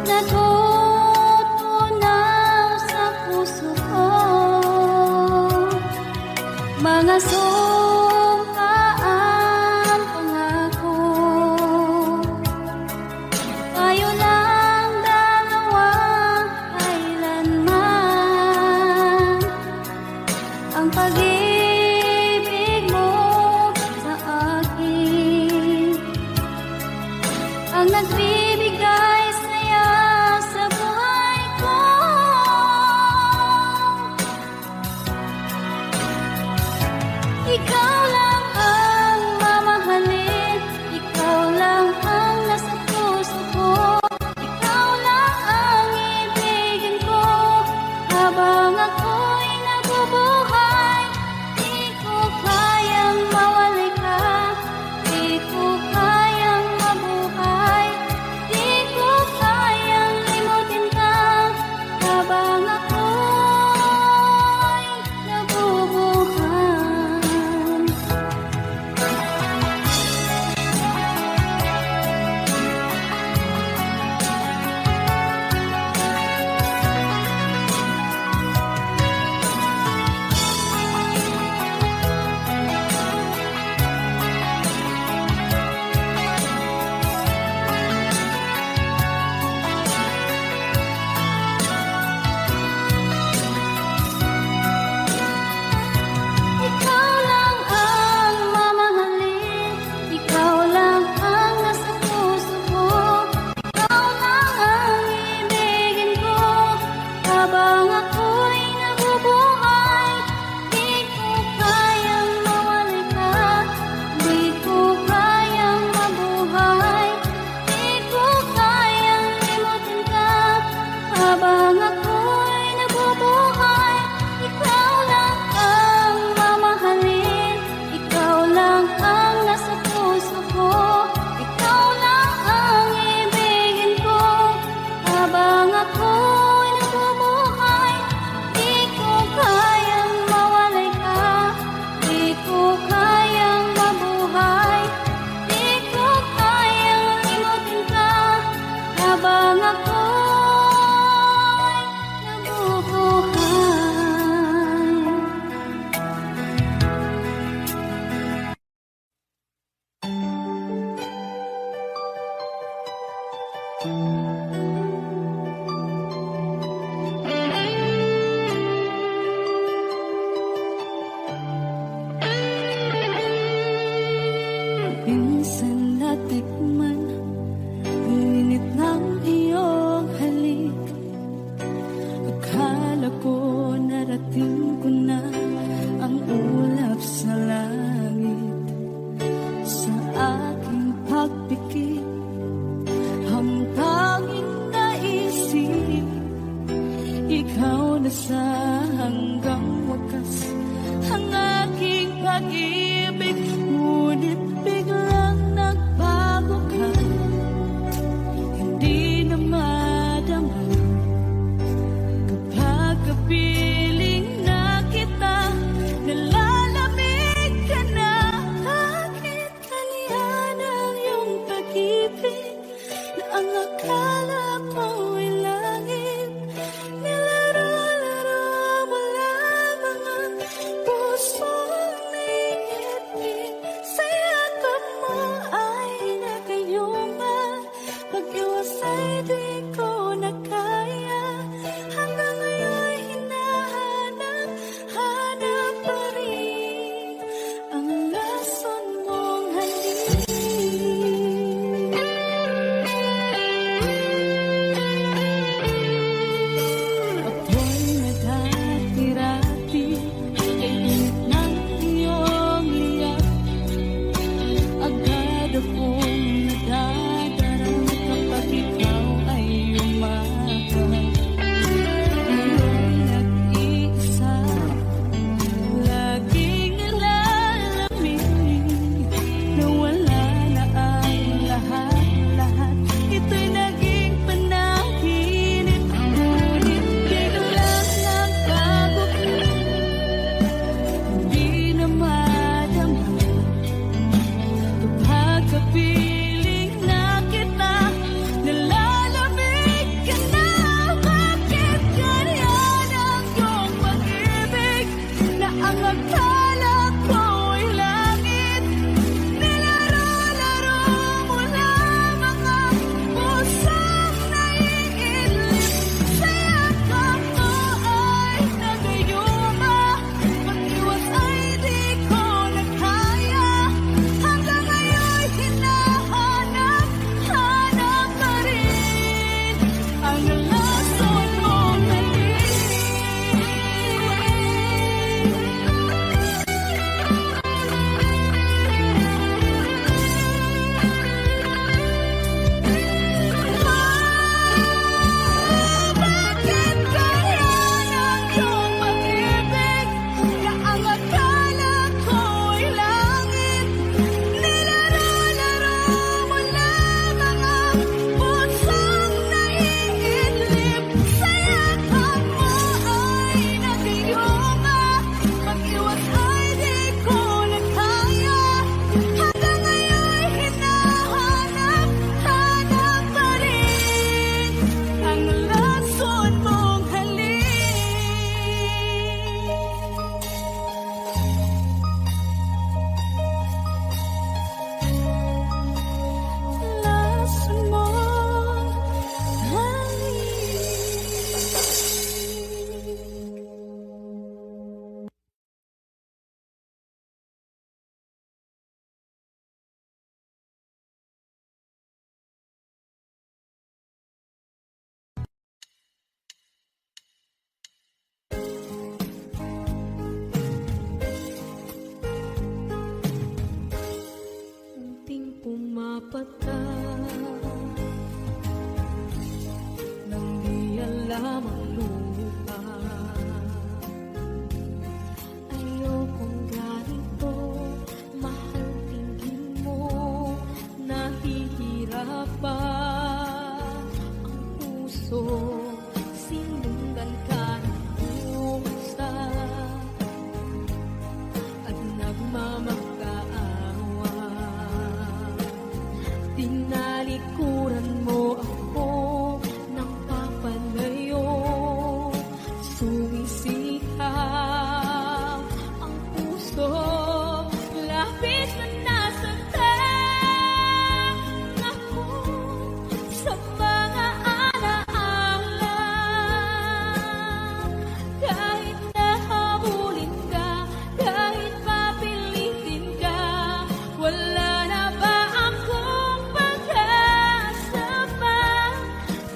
natutunaw sa puso ko. Mga sumpaang pangako, tayo lang dalawa kailanman. Ang pag-ibig mo sa akin ang nagbibigay saya sa buhay ko. Ikaw lang ang mamahalin, ikaw lang ang nasa puso ko, ikaw lang ang ibigin ko habang ako'y nabubuhay. Di ko kayang mawalay ka, di ko kayang mabuhay, di ko kayang limutin ka habang ako'y nabubuhay. Ikaw lang ang mamahalin, ikaw lang ang nasa puso ko, ikaw lang ang ibigin ko habang ako'y nabubuhay. Di ko kayang mawalay ka, di ko kayang mabuhay, di ko kayang limutin ka habang ako'y nabubuhay. Ikaw lang ang mamahalin, ikaw lang ang nasa puso ko, ikaw lang ang ibigin ko habang ako'y nabubuhay. Di ko kayang mawalay ka, di ko kayang mabuhay, di ko kayang limutin ka habang ako'y nabubuhay. Minsan natikman ang init ng iyong halik. Akala ko narating ko na ang ulap sa langit. Sa aking pagpikit, ang tanging naisip, ikaw na sa hanggang wakas ang aking pag-ibig. Ngunit biglang nagbago ka, hindi na madama kapag kapiling na kita. Nalalamig ka na, bakit kaniyan ang iyong pag-ibig na ang akala mo'y langit? Nilaro-laro mo lamang ang pusong may lamang lupa. Ayokong ganito, mahal, tingin mo, nahihirapan ang puso. Sinundan ka ng pusa at nagmamakaawa. Tinalikuran mo ako ng papalayo, sumisihaw ang puso. Labis na nasaktan ako sa mga alaala. Kahit nahabulin ka, kahit papilitin ka, wala na ba akong pag-asa pa?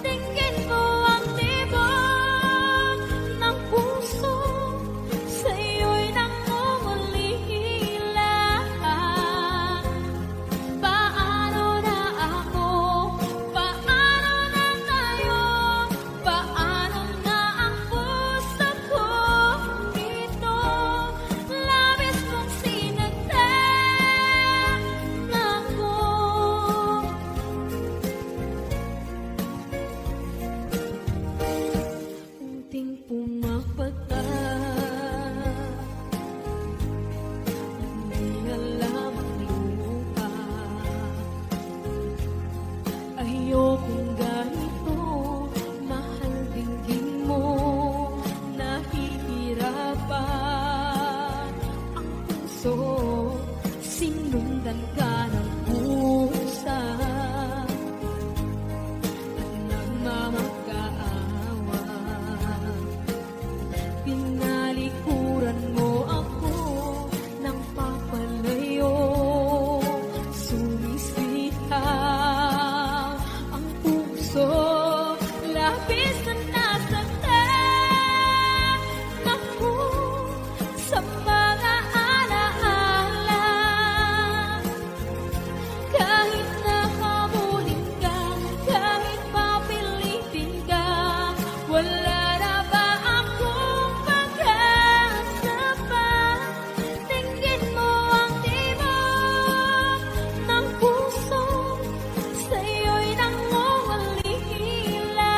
Tingin mo ang tibok ng puso, sa'yo'y nangungulila. Paano na ako? Paano na tayo? Paano na ang puso ko ito? Labis mong sinagtan ako. Unting pumapata, hindi alam ang lupa. Ayokong ganito, mahal, dinggin mo, nahihirapan ang puso. Sinundan ka ng pusa at nagmamakaawa. Tinalikuran mo ako ng papalayo, sumisihaw ang puso. Labis na nasaktan ako sa mga alaala. Kahit nahabulin ka, kahit papilitin ka, wala na ba akong pag-asa pa? Tingin mo ang tibok ng puso, sa'yo'y nangungulila.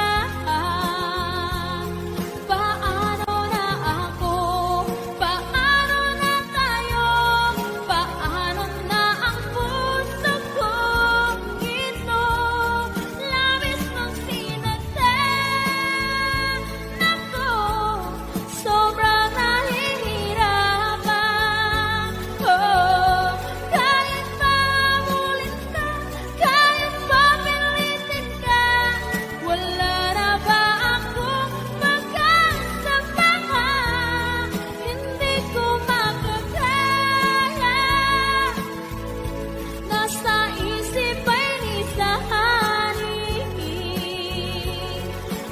Paano na ako? Paano na tayo? Paano na ang puso ko ito? Labis mong sinagtan ako, sobrang nahihirapan. Oh, kahit mamulit ka, kahit papilitin ka, wala na ba akong pag-asa pa? Hindi ko makakaya, nasa isip ay nisahanin.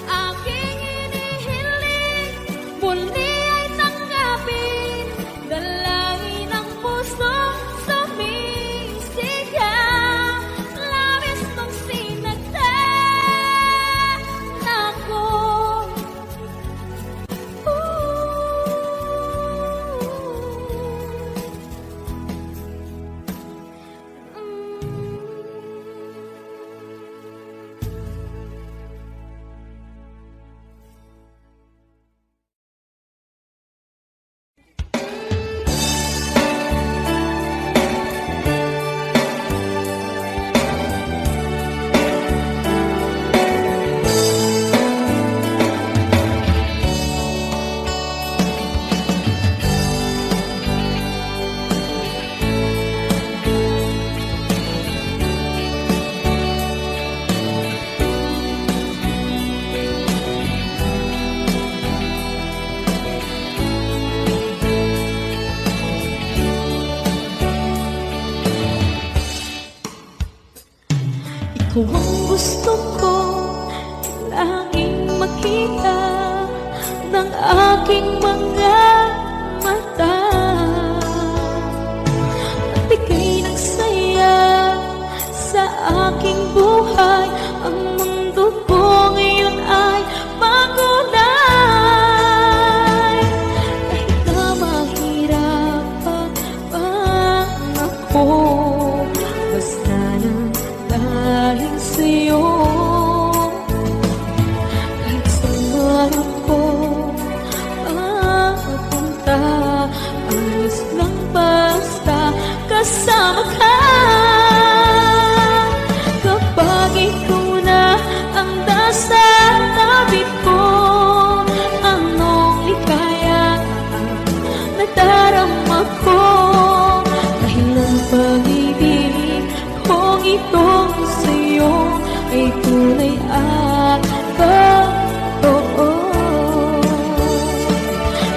Aking inihiling, muli ay tanggapin, dalangin ang puso sumisigaw. Labis mong sinagtan ako. Ikaw ang gusto ko laging makita ng aking mga mata. Nagbigay ng saya sa aking buhay. Ang mundo ko ngayon ay bago kasama ka. Kapag ikaw na ang nasa tabi ko, anong likaya nadarama ko. Dahil ang pag-ibig kong itong sa'yo ay tunay at totoo.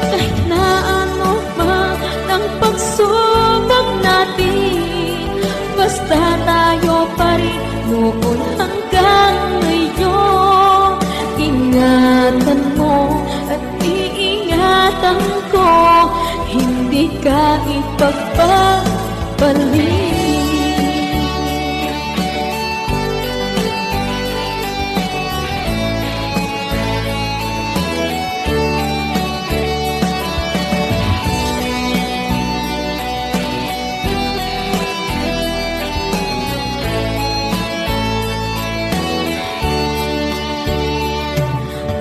Kahit na ano man ang pagsubok natin, basta tayo pa rin noon hanggang ngayon. Ingatan mo at iingatan ko, hindi ka ipagpapalik.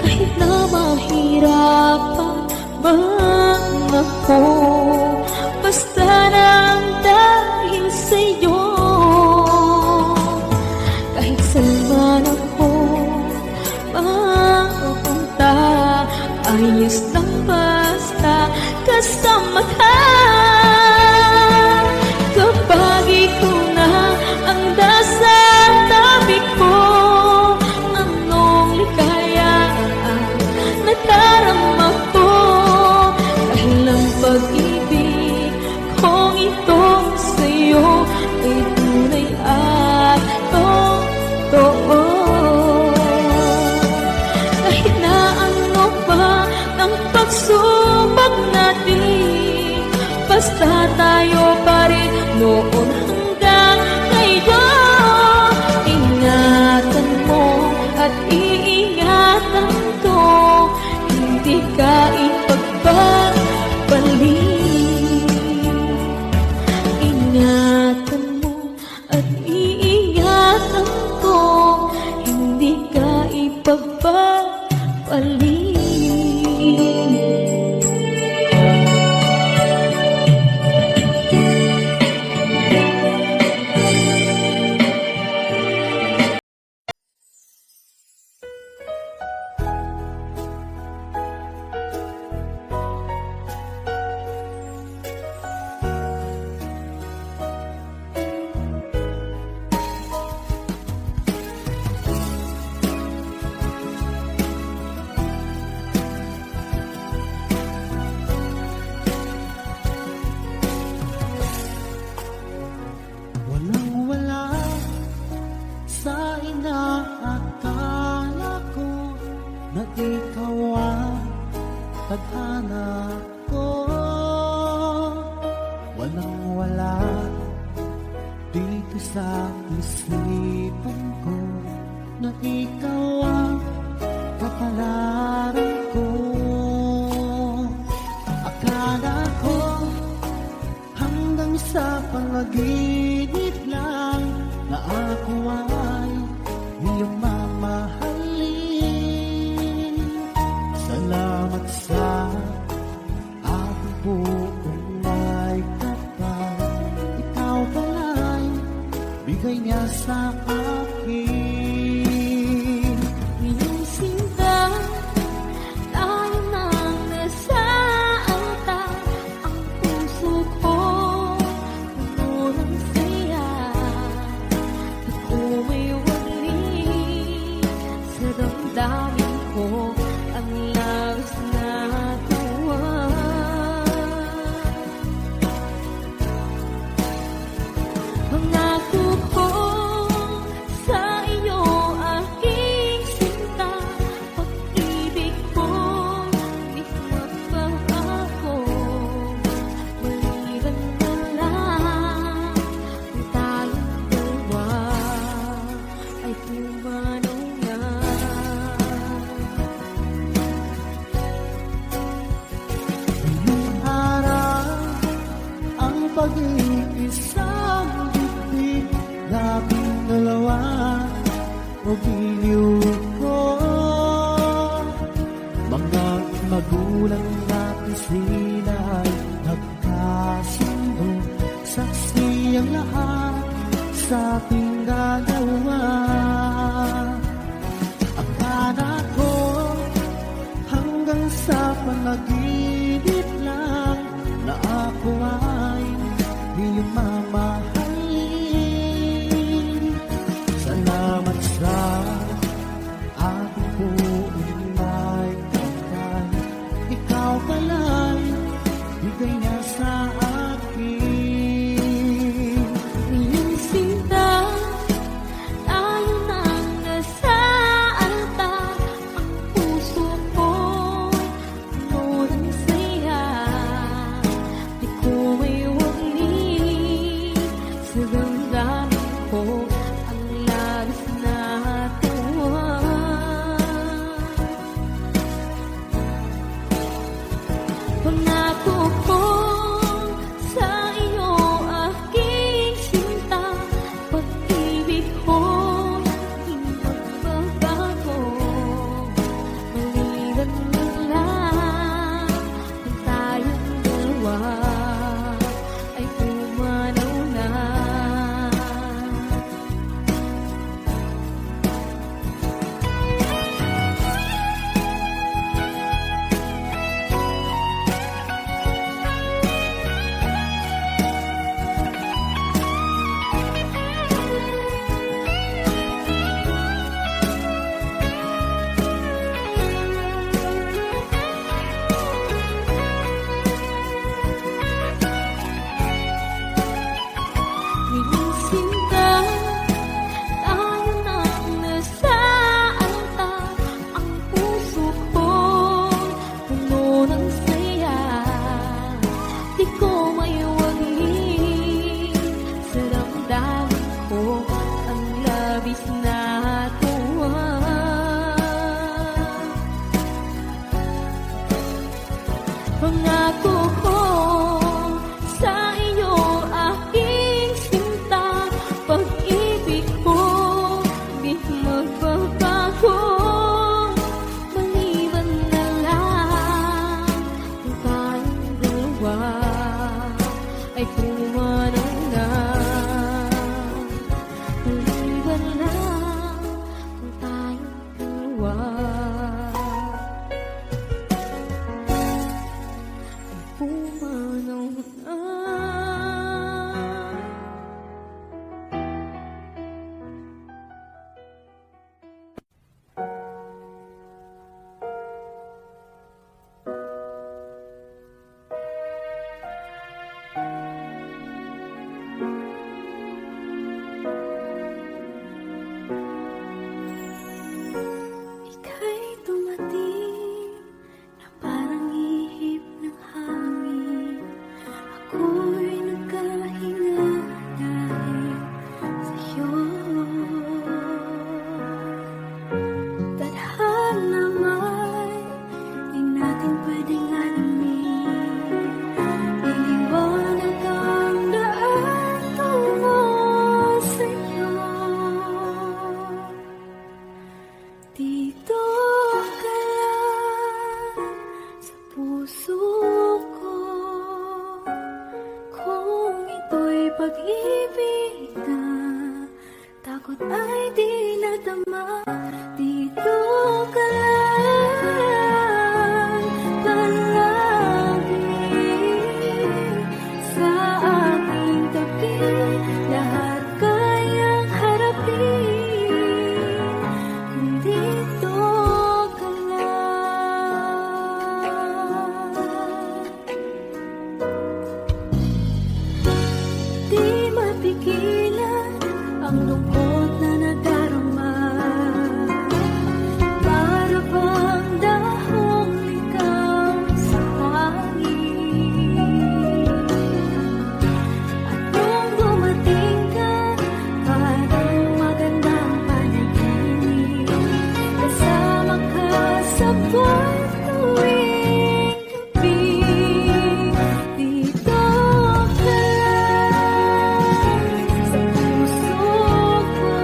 Kahit na mahirapan man ako, basta lang dahil sa'yo. Kahit saan man ako mapunta, ayos lang basta kasama ka. Kapag ikaw na ang nasa tabi ko, anong likaya nadarama ko. Dahil ang pag-ibig kong itong sa'yo ay tunay at totoo. Kahit na ano pa ang pagsubok natin, basta tayo pa rin noon hanggang ngayon. Ingatan mo at iingatan ko, hindi ka ipagpapalik. Ingatan mo at iingatan ko, hindi ka ipagpapalik. Walang-wala sa inaakala ko na ikaw ang tadhana ko. Walang-wala dito sa isipan ko na ikaw ang kapalaran ko. Akala ko hanggang sa panaginip lang na ako ay iyong mamahalin. Salamat sa aking buong may kapal. Ikaw pala'y bigay niya sa akin. Iyong sinta, tayo nang nasaanta. Ang puso ko puno ng saya. Ako may wali sa damdamin ko, ang labis na tuwa. Pangako ko sa iyo, aking sinta, pag-ibig ko di magbabago. Maliban na lang kung tayong dalawa ay pumanaw na. Ngayong araw ang pag-iisang bibig, labing dalawa o giliw ko. Mga magulang natin sila ay nagkasundo, saksi sa ating dalawa. Akala ko hanggang sa panaginip lang na ako ay iyong mamahalin. Salamat sa ating buhay kapal. Ikaw pala'y bigay niya sa akin. Iyong sinta, tayo nang nasa altar. Ang puso ko'y puno ng saya. Di ko maiwagli sa damdamin ko ang labis na tuwa. Pangako ko sa iyo, aking sinta, pag-ibig ko di magbabago. Maliban na lang kung tayong dalawa ay pumanaw na. Iyong sinta, tayo nang nasa altar. Ang puso ko'y puno ng saya. Di ko maiwagli sa damdamin ko ang labis na tuwa. Pangako ko sa iyo, aking sinta, pag-ibig ko di magbabago. Maliban na lang kung tayong dalawa ay pumanaw na. Maliban na lang kung tayong dalawa pumanaw na. Ika'y dumating na parang ihip ng hangin. Ako'y nagkahinga dahil sa'yo. Tadhana may di natin pwedeng alamin. Iniwanag ang daan tungo sa'yo. Dito ka lang sa puso ko. Kung ito'y pag-ibig na takot ay di nadama. Dito ka lang palagi sa aking tabi. Lahat kayang harapin kung dito ka lang. Di mapigilan ang lungkot na nadarama. Para bang dahong ikaw sa hangin. At nung dumating ka, parang magandang panaginip. Kasama ka sa buwan tuwing gabi. Dito ka lang sa puso ko.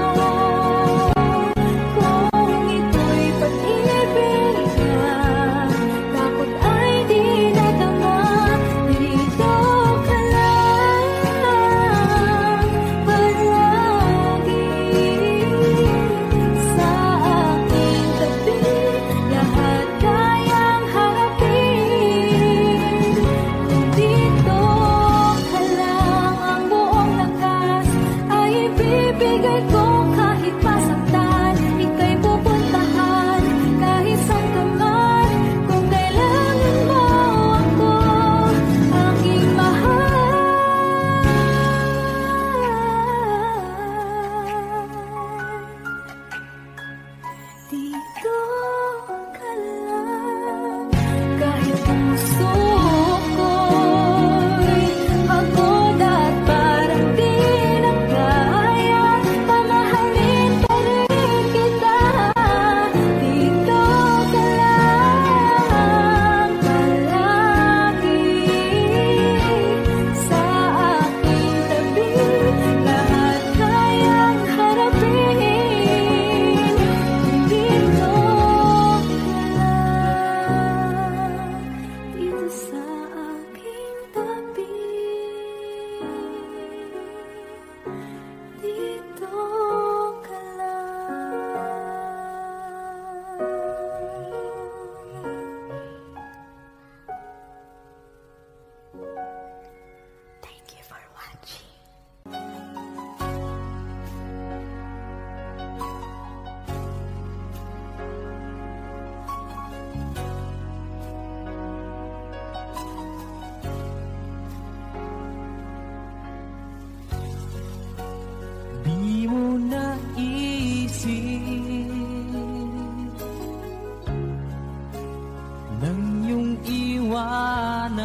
nang iyong iwanan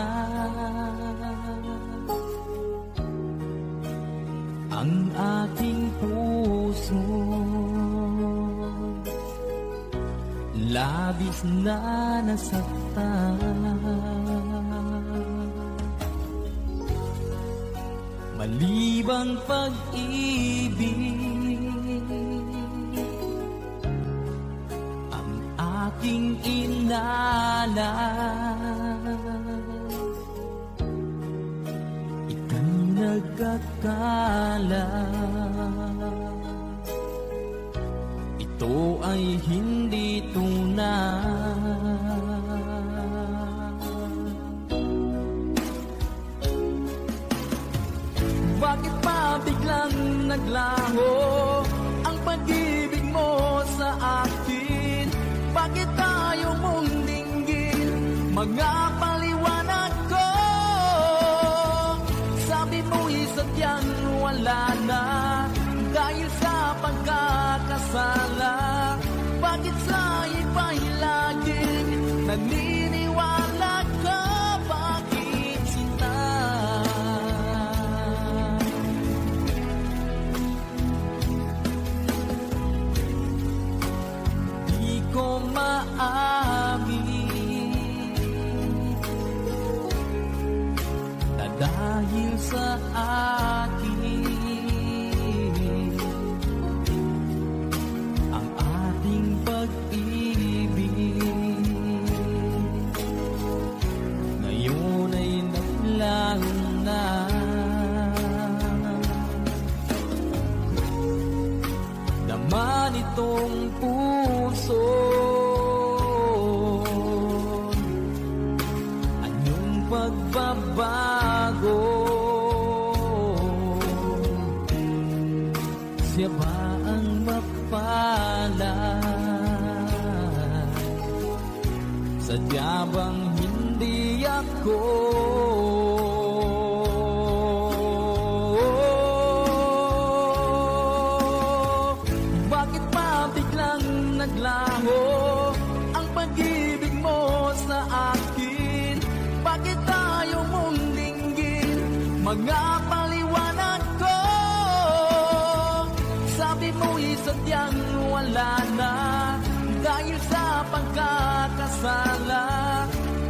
ang aking puso. Labis na nasaktan, malibang pag-ibig ang aking inalan. Ika'y nagkakala, ito ay hindi tunay. Bakit pa biglang naglaho ang pag-ibig mo sa akin? Bakit tayo mong dinggin mga paliwanag ko? Sabi mo'y sadyang wala na dahil sa pagkakasala. Bakit sa iba'y laging naniniwala ka? Bakit sinta? Di ko maamin na dahil sa akin ang ating pag-ibig ngayon ay naglaho na. Naman itong puso anyong pagbabago, siya ba ang mapalad? Sadya bang hindi ako? Bakit pa biglang naglaho ang pag-ibig mo sa akin? Bakit tayo mong dinggin mga paliwanag ko? Sabi mo'y sadyang wala na dahil sa pagkakasala.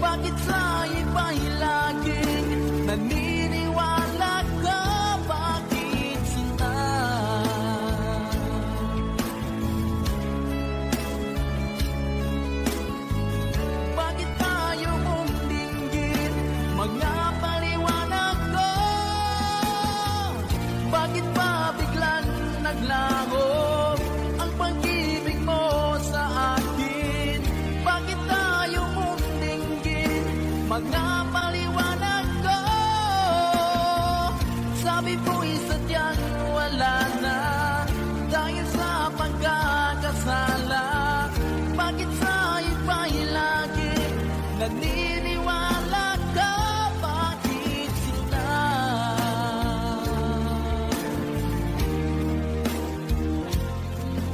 Bakit sa iba'y laging naniniwala ka? Bakit sinta? Bakit tayo mong dinggin mga paliwanag ko? Bakit pa biglang naglaho ang pag-ibig mo sa akin? Bakit tayo mong dinggin mga paliwanag ko? Sabi mo'y sadyang wala na dahil sa pagkakasala. Bakit sa iba'y lagi naniniwala ka? Bakit sinta?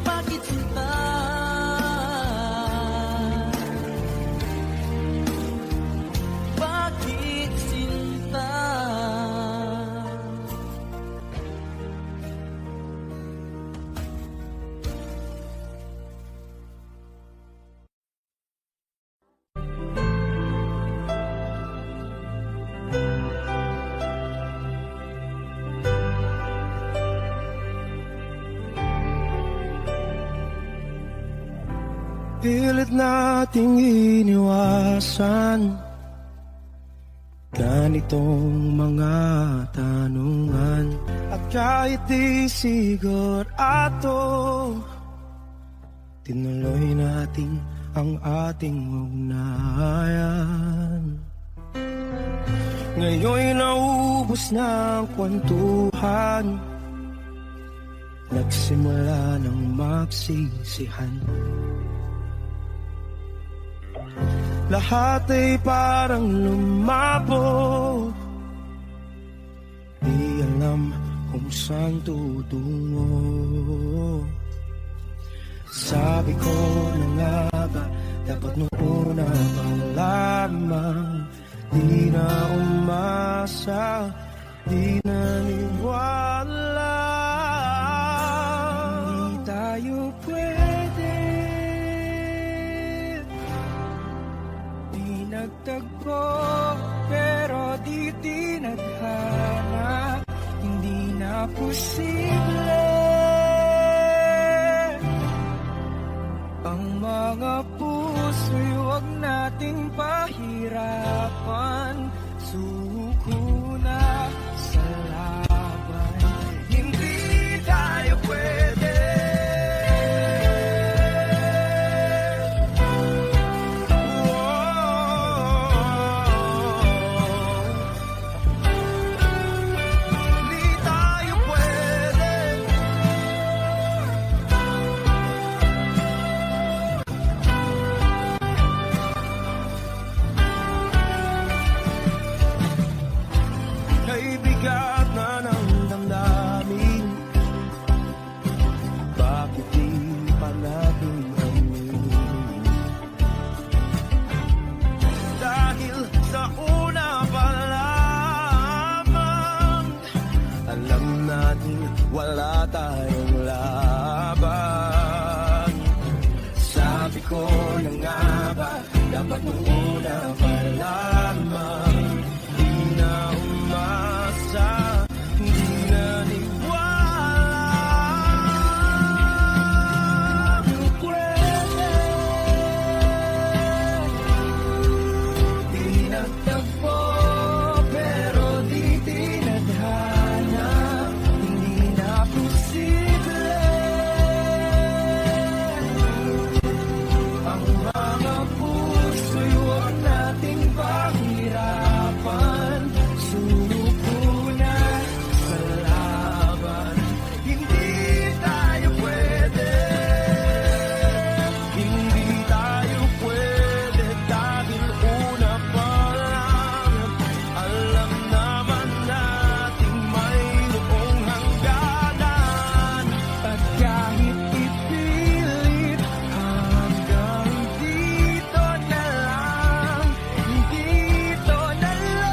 Bakit sinta? Bakit sinta? Pilit nating iniwasan ganitong mga tanungan. At kahit di sigurado, tinuloy natin ang ating ugnayan. Ngayon'y naubos na ang kwentuhan, nagsimula ng magsisihan. Lahat ay parang lumabo, di alam kung saan tutungo. Sabi ko na nga ba, dapat noon na pala di na umasa, di naniwala. Di tayo pwede, di nagtagpo, pero di tinadhana, hindi na posible. Ang mga puso'y huwag nating pahirapan, suko na sa laban, hindi tayo pwede. Hindi tayo pwede. Kay bigat na ng damdamin, bakit di pa natin amin? Dahil sa una pa lamang, alam natin wala tayong laban. Sabi ko na nga ba, dapat nung una pa lamang, di na umasa, di naniwala. Pwede, di nagtagpo, pero di tinadhana, hindi na posible. Ang mga puso'y huwag nating pahirapan, suko na sa laban, hindi tayo pwede. Hindi tayo pwede dahil una pa lang, alam naman natin mayroong hangganan. At kahit ipilit, hanggang dito na lang, dito na lang.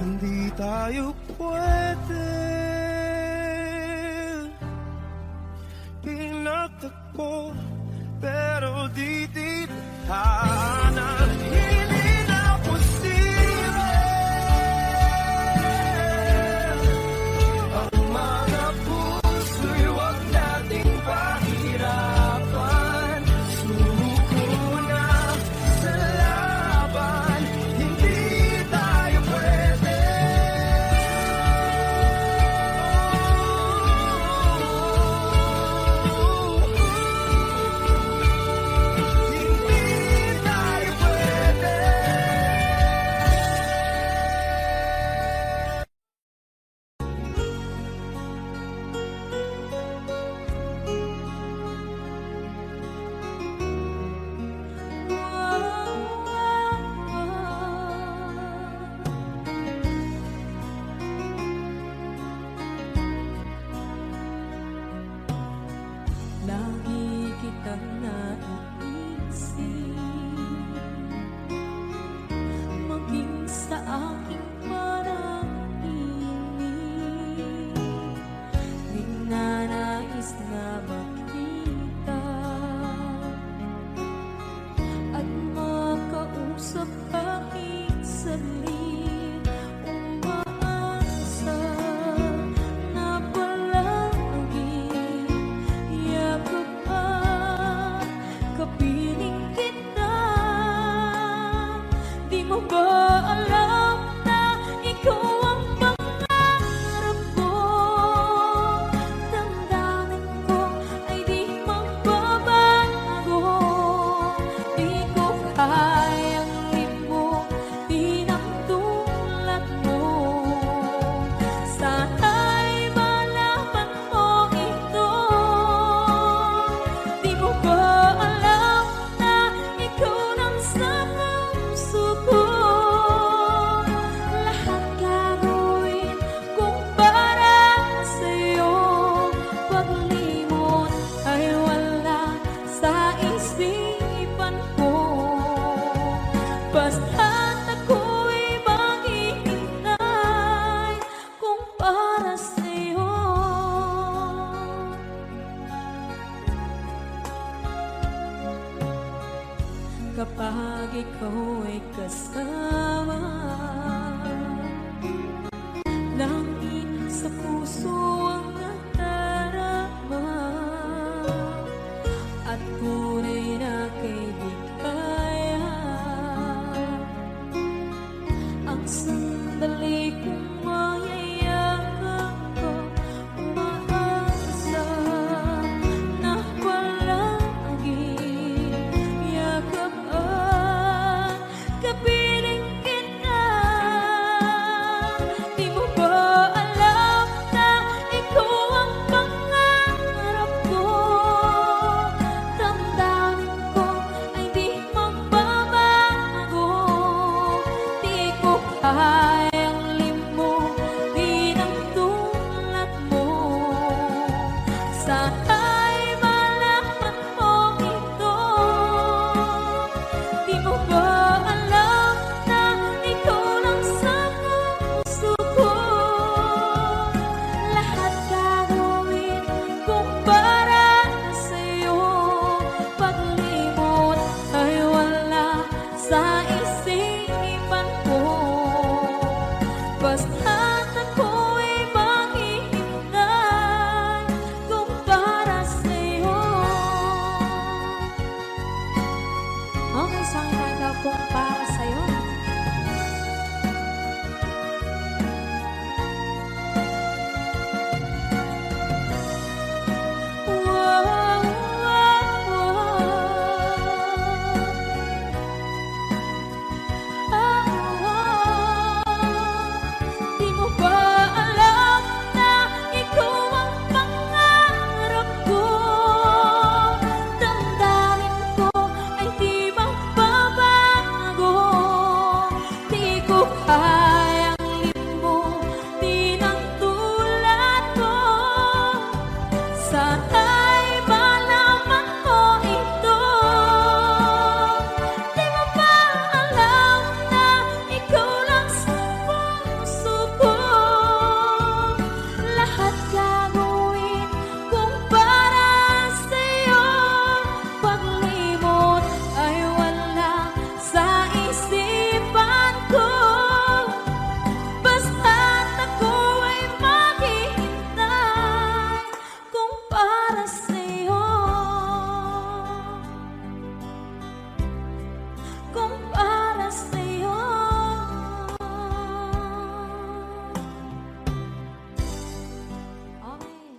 Hindi tayo pwede, pinagtagpo, pero di titana, hindi na posible. Ang mga puso'y huwag nating pahirapan, suko na sa laban, hindi tayo pwede. kapag ikaw ay kasama. Langit sa puso ang nadarama, at tunay na kaibigan. Ang sandali kong mayayakap ko, umaasa na palaging yakap at kapiling kita. Di mo ba alam na ikaw ang pangarap ko? Damdamin ko ay di magbabago. Di ko kayang limutin ang tulad mo. Sana'y malaman mo ito. Di mo ba alam na ikaw lang sa puso ko? Lahat gagawin kung para sa'yo. Paglimot ay wala sa isipan ko. Basta't ako'y maghihintay kung para sa'yo. Okay, saan ka kung para sa'yo? Di mo ba alam na ikaw ang pangarap ko? Damdamin ko ay di magbabago. Di ko kayang limutin ang tulad mo. Sana'y malaman mo ito. Di mo ba alam na ikaw lang sa puso ko? Lahat gagawin kung para sa'yo. Paglimot ay wala sa isipan ko. Basta't ako ay maghihintay kung para sa'yo. Kung para sa'yo. Okay.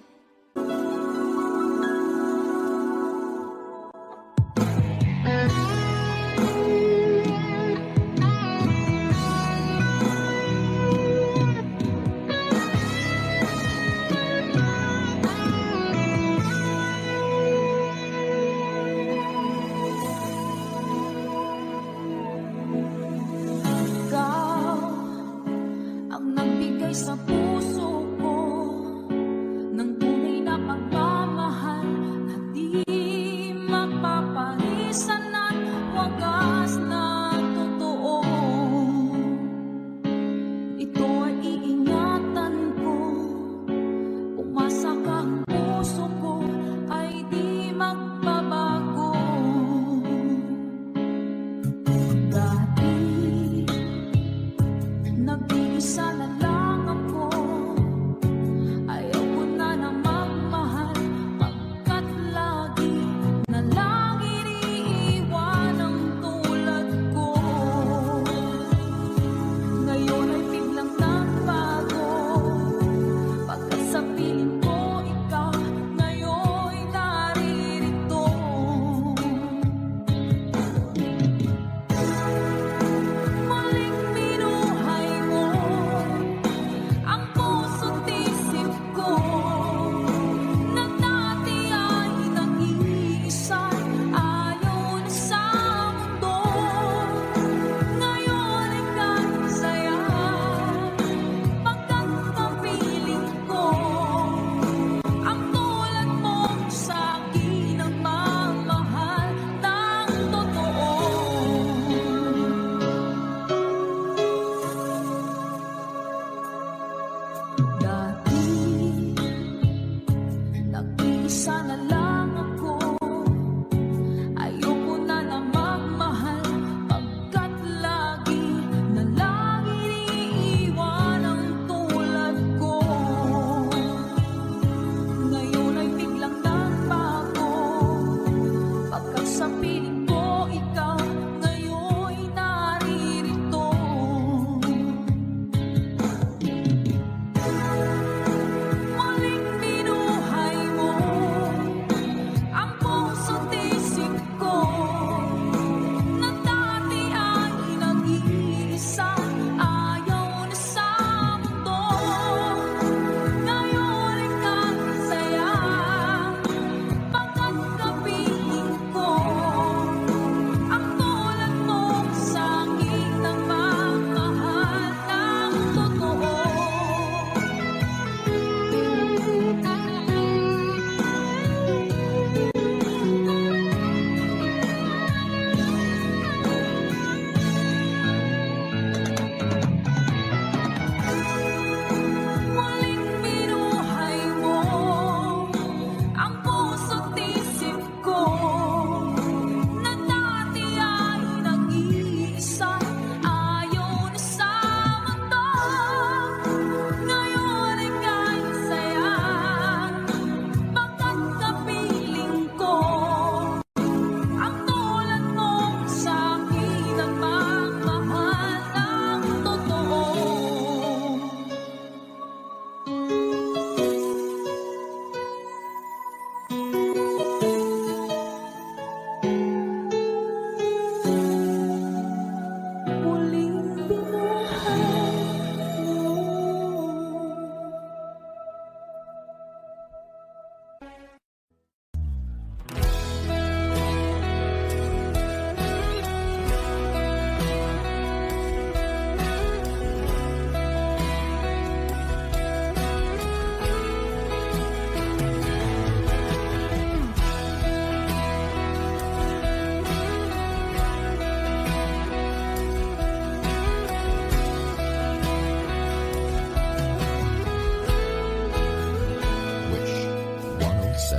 Ikaw ang nagbigay sa puso ko ng tunay na pagmamahal na di mapapalisan at wagas na totoo. Ito ay iingatan ko, umasa ka ang puso ko ay di magbabago. Dati nag-iisa na lang ako, ayaw ko na na magmahal, pagkat lagi na lang iniiwan ang tulad ko. Ngayon ay biglang nagbago, pagkat sa piling ko ikaw ngayon naririto. Muling binuhay mo ang puso't isip ko, na dati ay nag-iisa, ayaw na sa mundo. Ngayon ay kasaya, pagkat kapiling ko ang tulad mo sa akin ang mamahal ng totoo. Dati nag-iisa na lang ako, ayoko na na magmahal,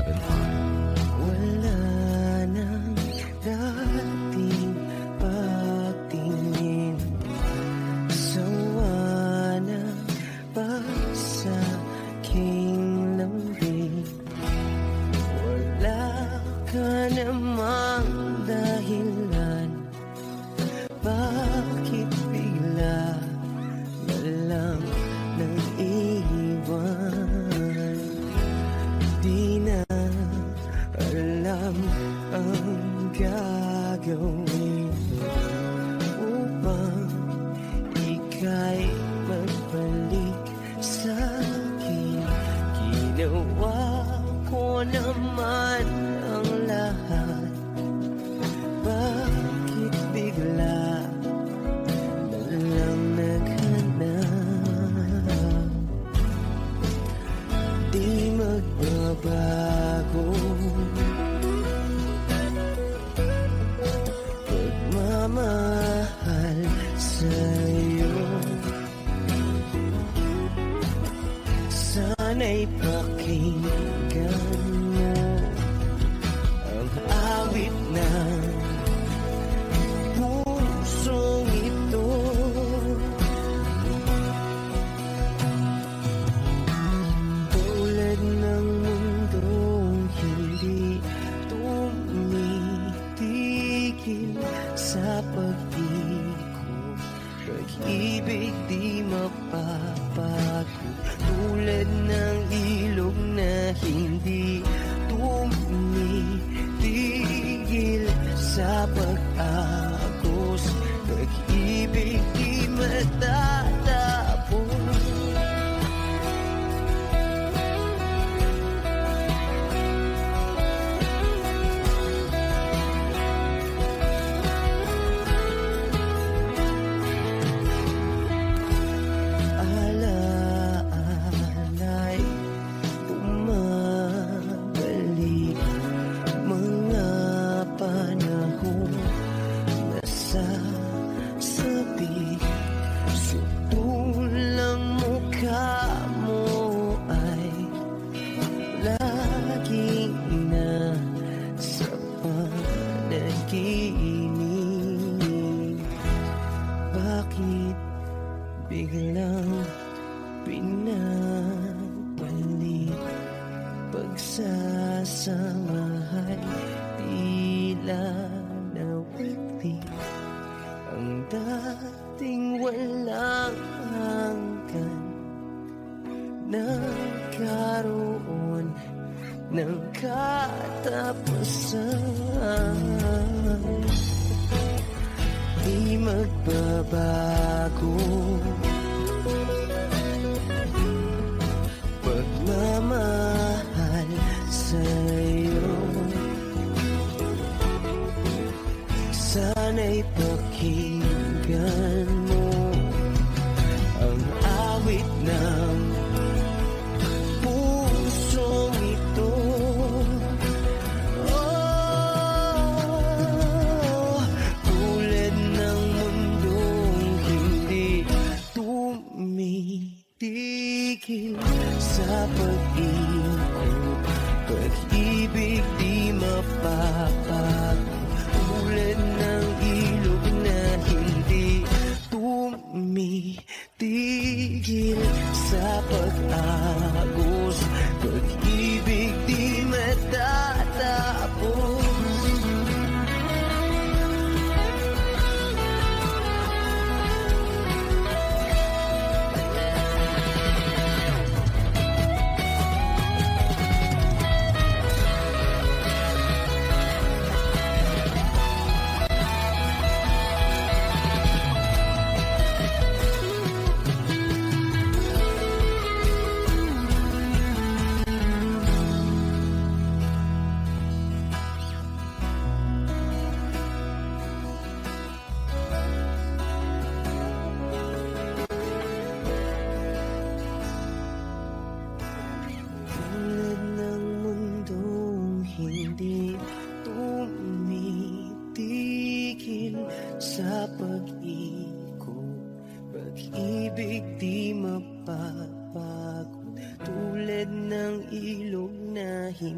Wala nang dating pagtingin, sawa na ba sa aking lambing? Wala ka namang dahilan, bakit bigla na lang nang iwan? Di na alam ang gagawin upang ika'y magbalik sa'kin. Ginawa ko naman ang lahat, bakit bigla na lang naghanap? Di magbabago pagmamahal sa'yo. Sana'y pakinggan mo ang awit ng pusong ito. Tulad ng mundong hindi tumitigil sa pag-ikot, pag-ibig di mapapago. Tulad ng ilog na hindi tumitigil sa pag-agos, pag-ibig di matatapos. Alaala'y bumabalik, mga panahon na sasabi. Sutulang mukha mo ay laging nasa panaginip. Bakit biglang pinabalik? Pagsasamahay tila nawagli, ang dating walang hanggan nagkaroon ng katapusan. Di magbabago pagmamahal sa'yo. Sana'y pakinggan mo ang awit ng pusong ito. Oh, tulad ng mundong hindi tumitigil sa pag-ikot, pag-ibig di mapapago. Tulad ng ilog na hindi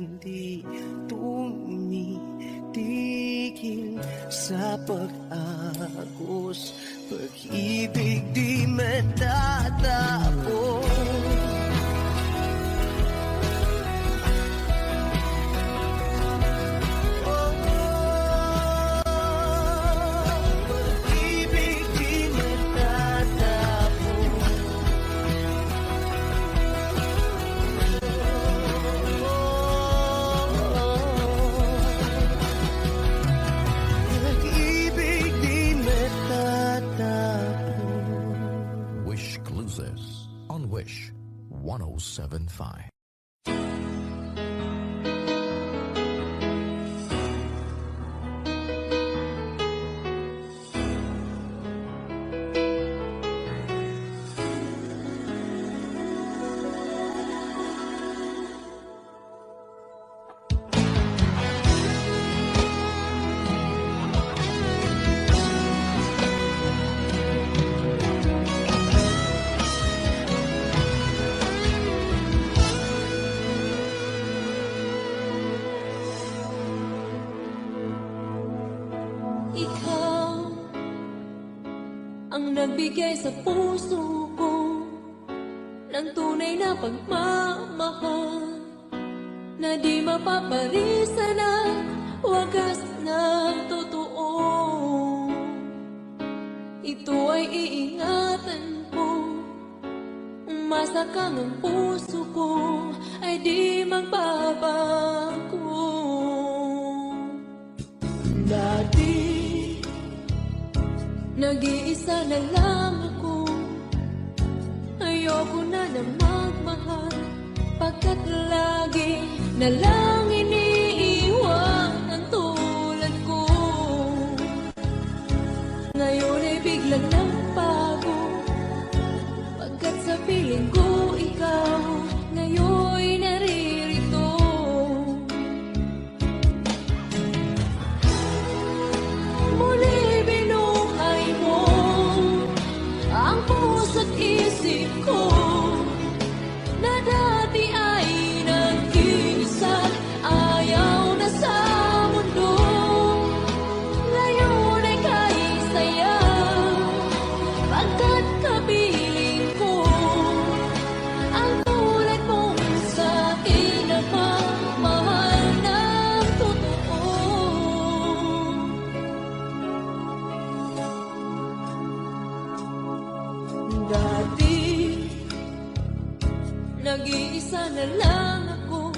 hindi tumitigil sa pag-agos. Pag-ibig di matatapos. Pag-ibig di matatapos. Pag-ibig di matatapos. Wish Cruises on Wish 1075. Ikaw ang nagbigay sa puso ko ng tunay na pagmamahal na di mapaparisan at wagas na totoo. Ito ay iingatan ko, umasa kang ang puso ko ay di magbabago. Dati nag-iisa na lang ako, ayoko na magmahal, pagkat lagi na lang iniiwan ang tulad ko. Ngayon ay biglang nagbago, pagkat sa piling ko ikaw ngayon'y naririto. Muli binuhay mo ang puso't isip ko na dati ay nag-iisa't ayaw na sa mundo. Ngayon ay kahit saya, pagkat kapiling ko ang tulad mong sa akin na pagmamahal ng totoo. Dati nag-iisa na lang ako,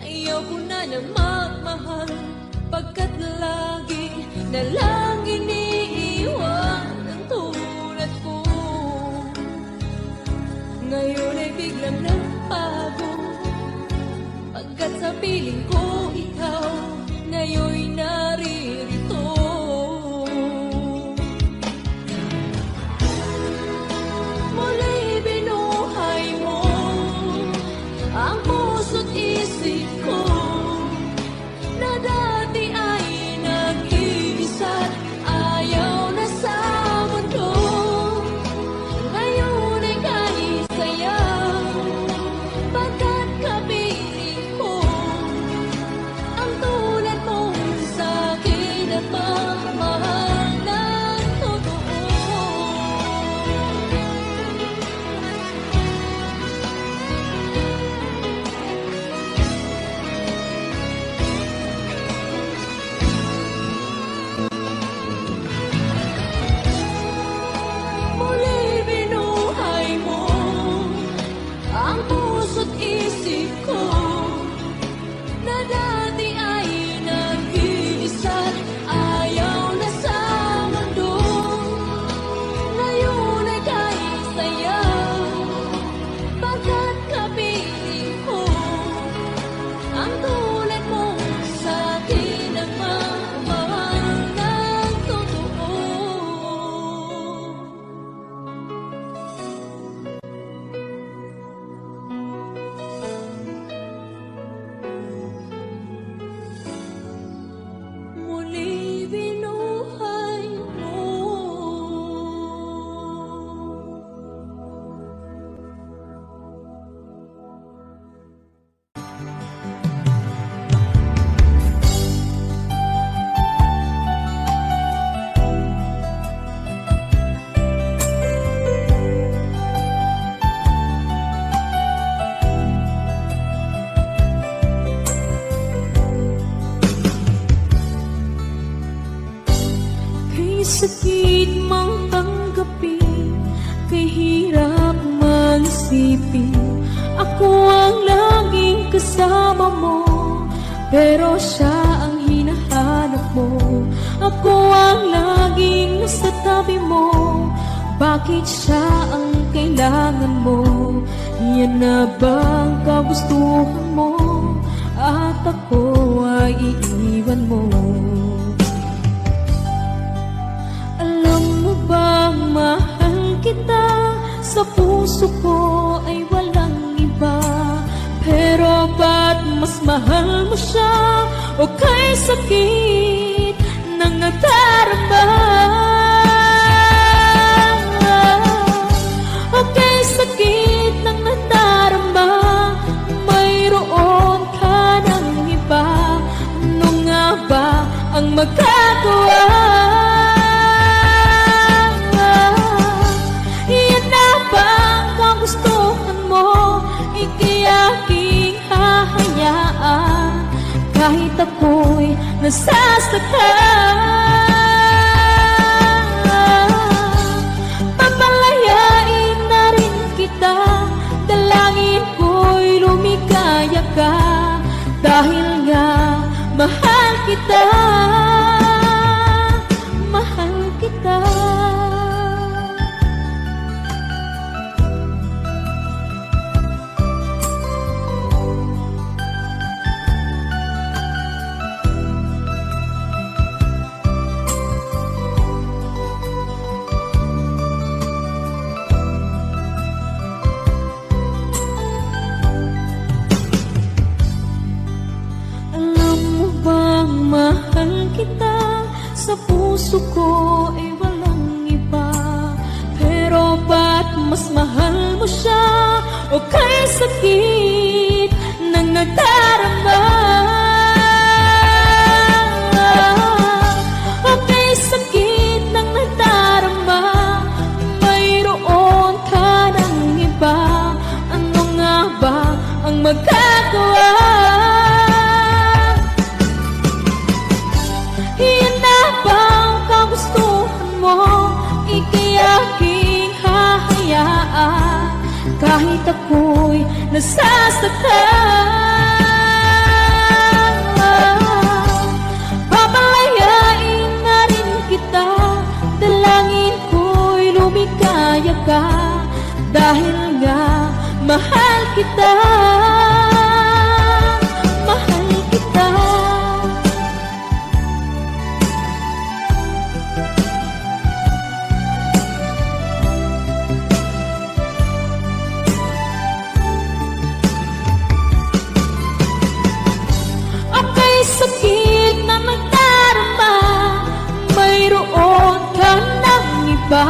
ayaw ko na magmahal, pagkat lagi na lang iniiwan ang tulad ko. Ngayon ay biglang nagbago, pagkat sa piling ko ikaw ngayon'y naririto. Muli binuhay mo ang puso't isip ko na dati ay nag-iisa't ayaw na sa mundo. Ngayon ay kahit saya, pagkat kapiling ko ang tulad mong sakit mang tanggapin, kay hirap mag-isipin. Ako ang laging kasama mo, pero siya ang hinahanap mo. Ako ang laging nasa tabi mo, bakit siya ang kailangan mo? Yan na bang kagustuhan mo? At ako ay iiwan mo. Alam mo bang mahal kita? Sa puso ko ay walang iba. Pero ba't mas mahal mo siya? O kay sakit ng nadarama? O kay sakit ng nadarama, mayroon ka ng iba. Ano nga ba ang magagawa? Iyan na ba ang kagustuhan mo? Ikayaking hahayaan kahit ako'y nasasaktan. Papalayain na rin kita, dalangin ko'y lumikaya ka, dahil nga mahal kita, mahal kita. Mahal kita, sa puso ko ay walang iba. Pero ba't mas mahal mo siya? O kay sakit ng nadarama? O kay sakit ng nadarama, mayroon ka ng iba. Ano nga ba ang magagawa? Ikayaking hahayaan kahit ako'y nasasaktan. Papalayain na rin kita, dalangin ko'y lumikaya ka, dahil nga mahal kita, mahal kita. Sakit na magdarama, mayroon ka ng iba.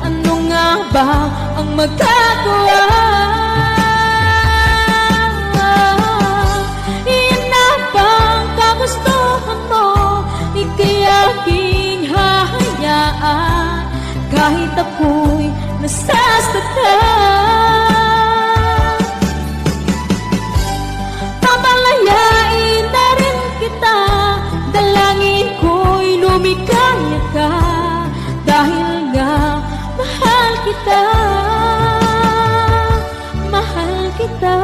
Ano nga ba ang magagawa? Iyan na bang kagustuhan mo? Ikayaking hahayaan kahit ako'y nasasaktan. Papalayain na rin kita, dalangin ko'y lumikaya ka, dahil nga mahal kita, mahal kita.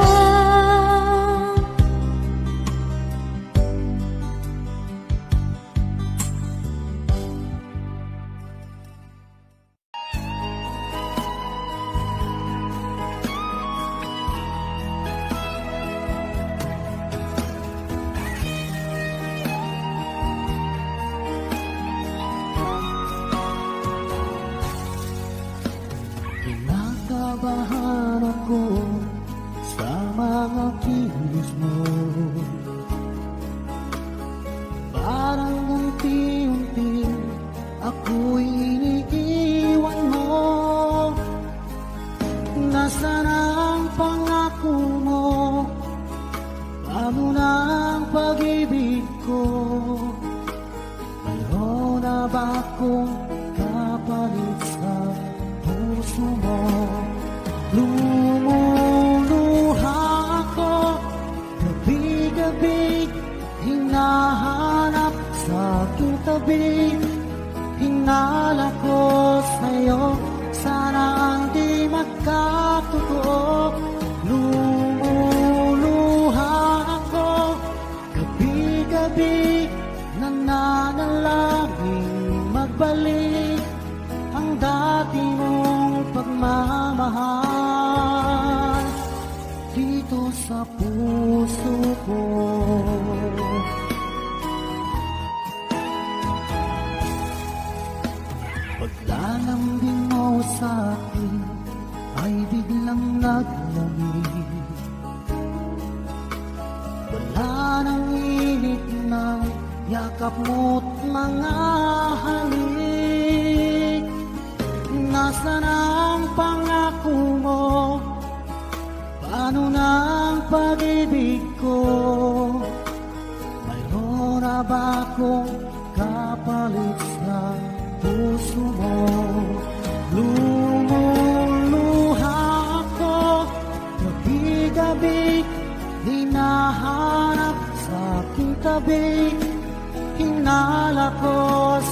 Kinakabahan ako sa mga kilos mo, parang unti-unti ako'y iniiwan mo. Nasaan ang pangako mo? Paano na ang pag-ibig ko? Mayroon na ba akong kapalit sa puso mo? Lumuluha ako, gabi-gabi hinahanap sa aking tabi. hinala ko sa'yo, sana ang di magkatotoo. Lumuluha ako, gabi-gabi, nananalangin magbalik ang dati mong pagmamahal dito sa puso ko. Paglalambing mo sa'kin ay biglang naglamig. Wala nang init ng yakap mo't mga halik. Nasaan ang pangako mo? Paano na ang pag-ibig ko? Mayroon na ba akong kapalit sa puso mo? Lumuluha ako, gabi-gabi, hinahanap sa aking tabi. Hinala ko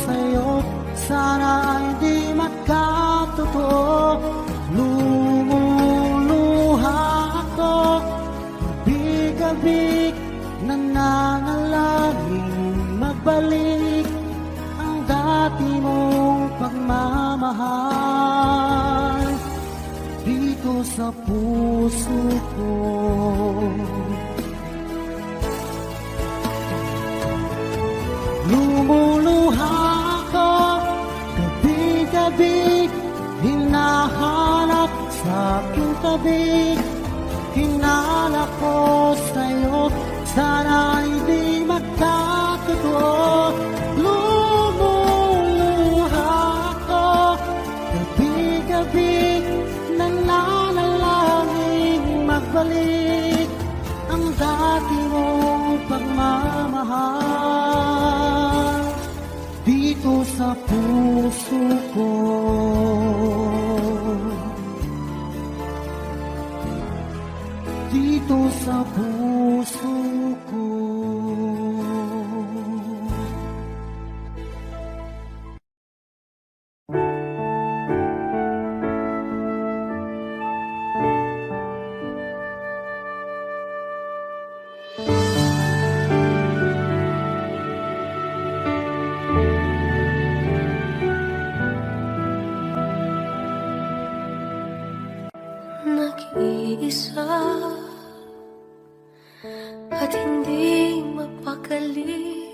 sa'yo, sana ay di magkatotoo. Lumuluha ako, gabi-gabi, nananalangin magbalik ang dati mong pagmamahal dito sa puso ko. Lumuluha ako, gabi-gabi, hinahanap sa aking tabi. Hinala ko sa'yo, sana hindi magkatotoo. Lumuluha ako, gabi-gabi, nananalangin magbalik ang dati mong pagmamahal dito sa puso ko. Dito sa puso ko. Nag-iisa at hindi mapakali,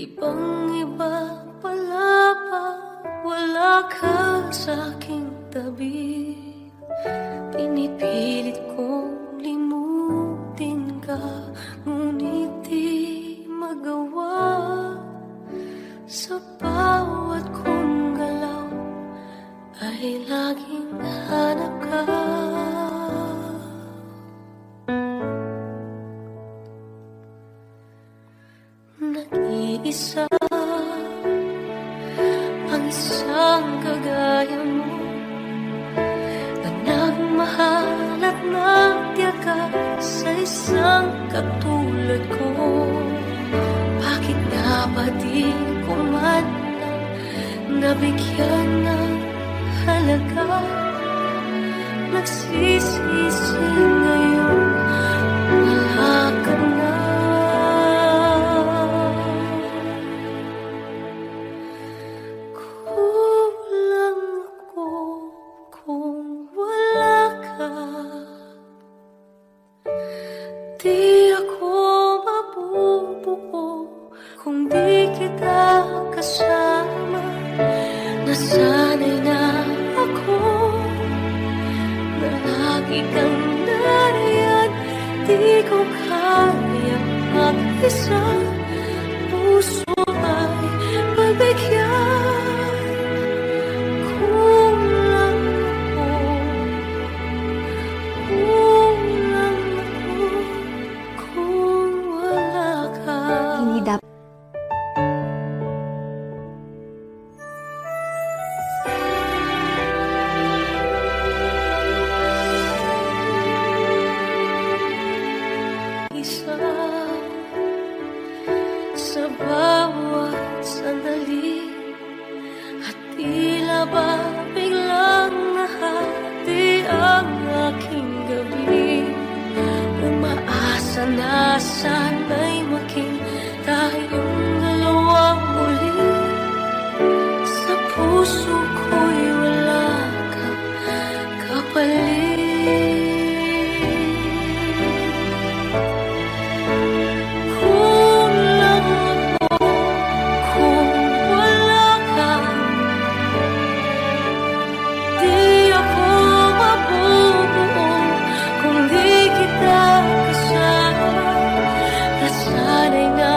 ibang-iba pala pa, wala ka sa aking tabi. Pinipilit kong limutin ka, ngunit di magawa. Sa bawat kong galaw ay laging hanap ka. Nag-iisa ang isang kagaya mo, na nagmahal at nagtiyaga sa isang katulad ko. Bakit nga ba di ko man nabigyan ng halaga? Nagsisisi ngayon, wala ka na. Kulang ako kung wala ka. Di ako mabubuo kung di kita kasama. Nasanay na ako na lagi kang nariyan. Di ko kaya mag-isa, puso ay pagbigyan. Kulang ako kung wala ka. Hindi dapat Sa bawat sandali ba biglang nahati ang aking gabi? Umaasa na sana'y maging tayong dalawang muli. Sa puso ko'y wala kang kapalit. Kung lang ako, kung wala ka, di ako mabubuo. Kung di kita kasama, nasanay na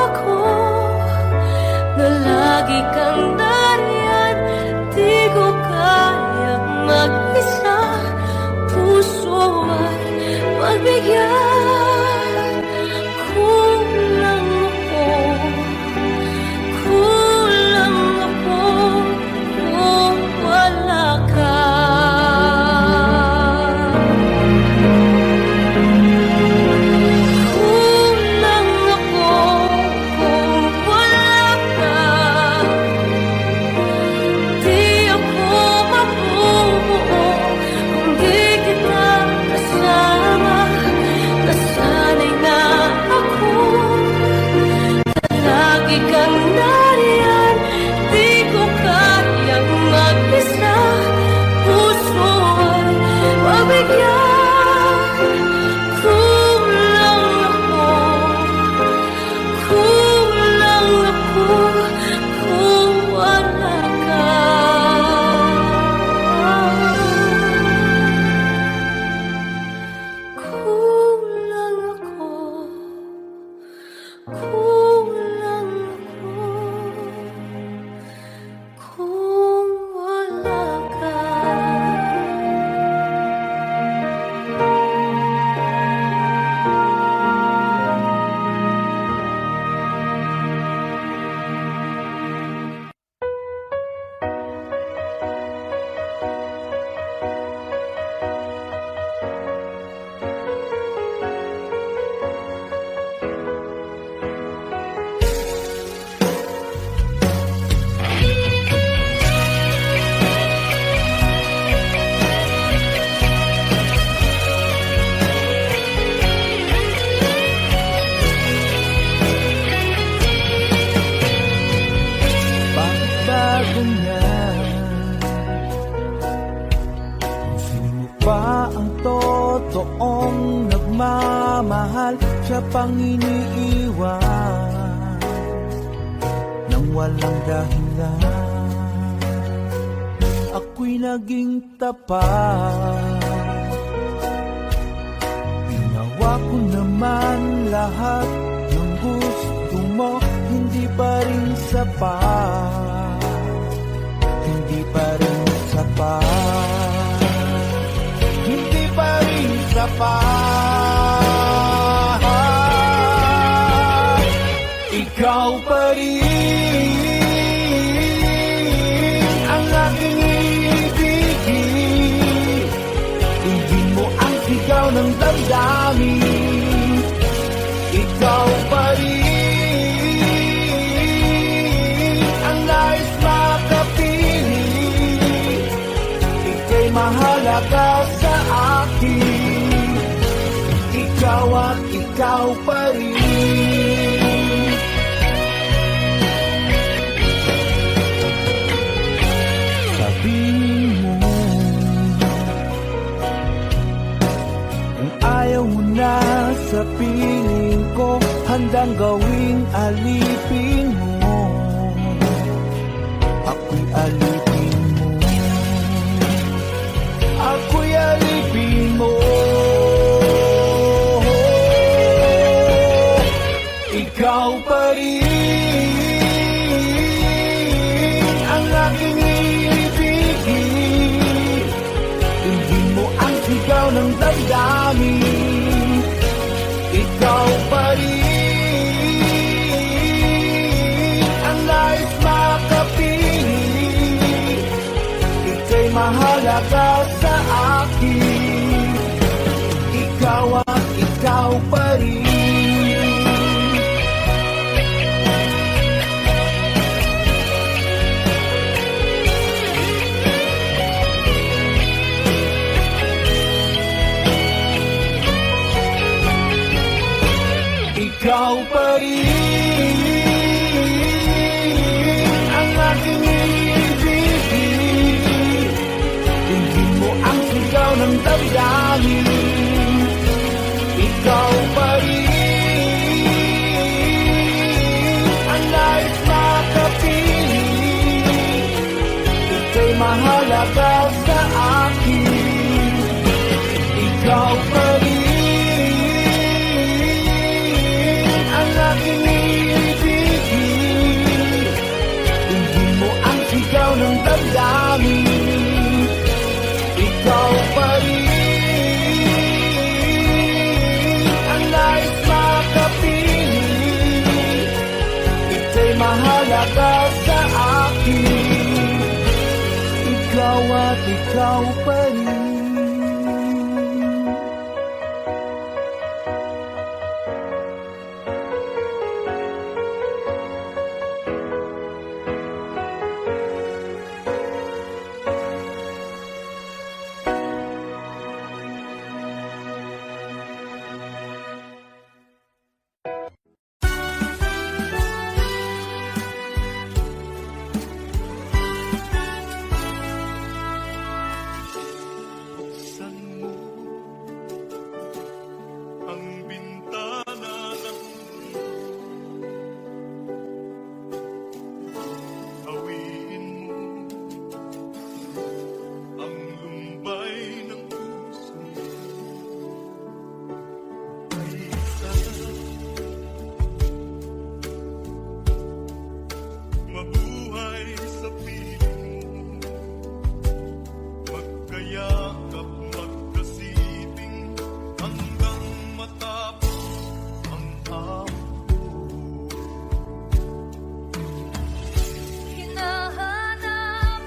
ako na lagi kang nariyan. Di ko kayang mag-isa, puso ay magbigyan. Kulang ako, kulang ako kung wala ka. Kulang ako kung wala ka. Di ako mabubuo kung di kita kasama. Nasanay na ako na lagi kang nariyan. Di ko kayang mag-isa, puso ay mabigyan. Kulang ako, kulang ako kung wala ka. Kulang ako, kulang ako kung wala ka. Bakit ba ganyan? Kung sino pa ang totoong nagmamahal, siya pang iniiwan nang walang dahilan. Ako'y naging tapat, ginawa ko naman lahat ng gusto mo. Hindi pa rin sapat, hindi pa rin sapat, hindi pa rin sapat. Ikaw pa rin ang aking ibigin. Hindi mo ang sigaw ng damdamin. Ikaw pa rin ang nais makapiling. Ika'y mahalaga sa akin. Ikaw at ikaw pa rin. Sabihin mo kung ayaw mo na sa piling ko, handang gawing alipin mo. Ako'y alipin mo, ako'y alipin mo. Ikaw pa rin ang aking ibigin. Hindi mo ang sigaw ng damdamin. Ikaw pa rin ang nais makapiling. Ika'y mahalaga sa akin. Ikaw at ikaw pa rin. ikaw pa rin ang aking ibigin. Tingin mo ang sigaw ng damdamin, ikaw pa rin ang nais makapiling. Ika'y mahalaga sa akin, ikaw pa rin ang aking ibigin. Tingin mo ang sigaw ng damdamin, ikaw pa rin ang nais makapiling. Ika'y mahalaga sa akin, ikaw at ikaw pa rin. Buksan mo ang bintana ng mundo, hawiin mo ang lumbay ng puso. Ay isa mabuhay sa piling mo, magkayakap, magkasibing hanggang matapos ang hamon. Hinahanap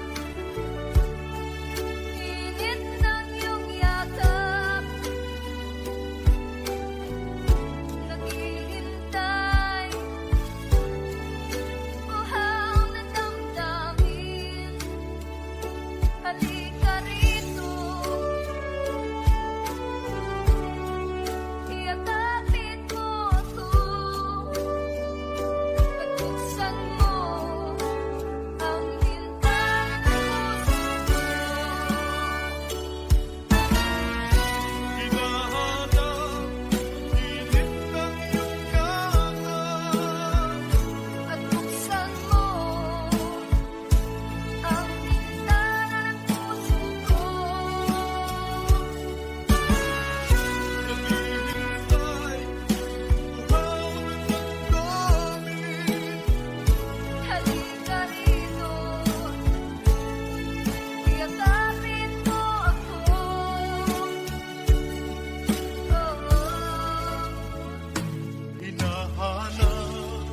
init ng iyong yakap, naghihintay uhaw na damdamin. Halika rito, iyakapin mo ako at buksan mo ang bintana ng puso ko. Hinahanap init ng iyong yakap, At buksan mo ang bintana ng puso ko. naghihintay uhaw ng damdamin. Halika rito, iyakapin mo ako. Hinahanap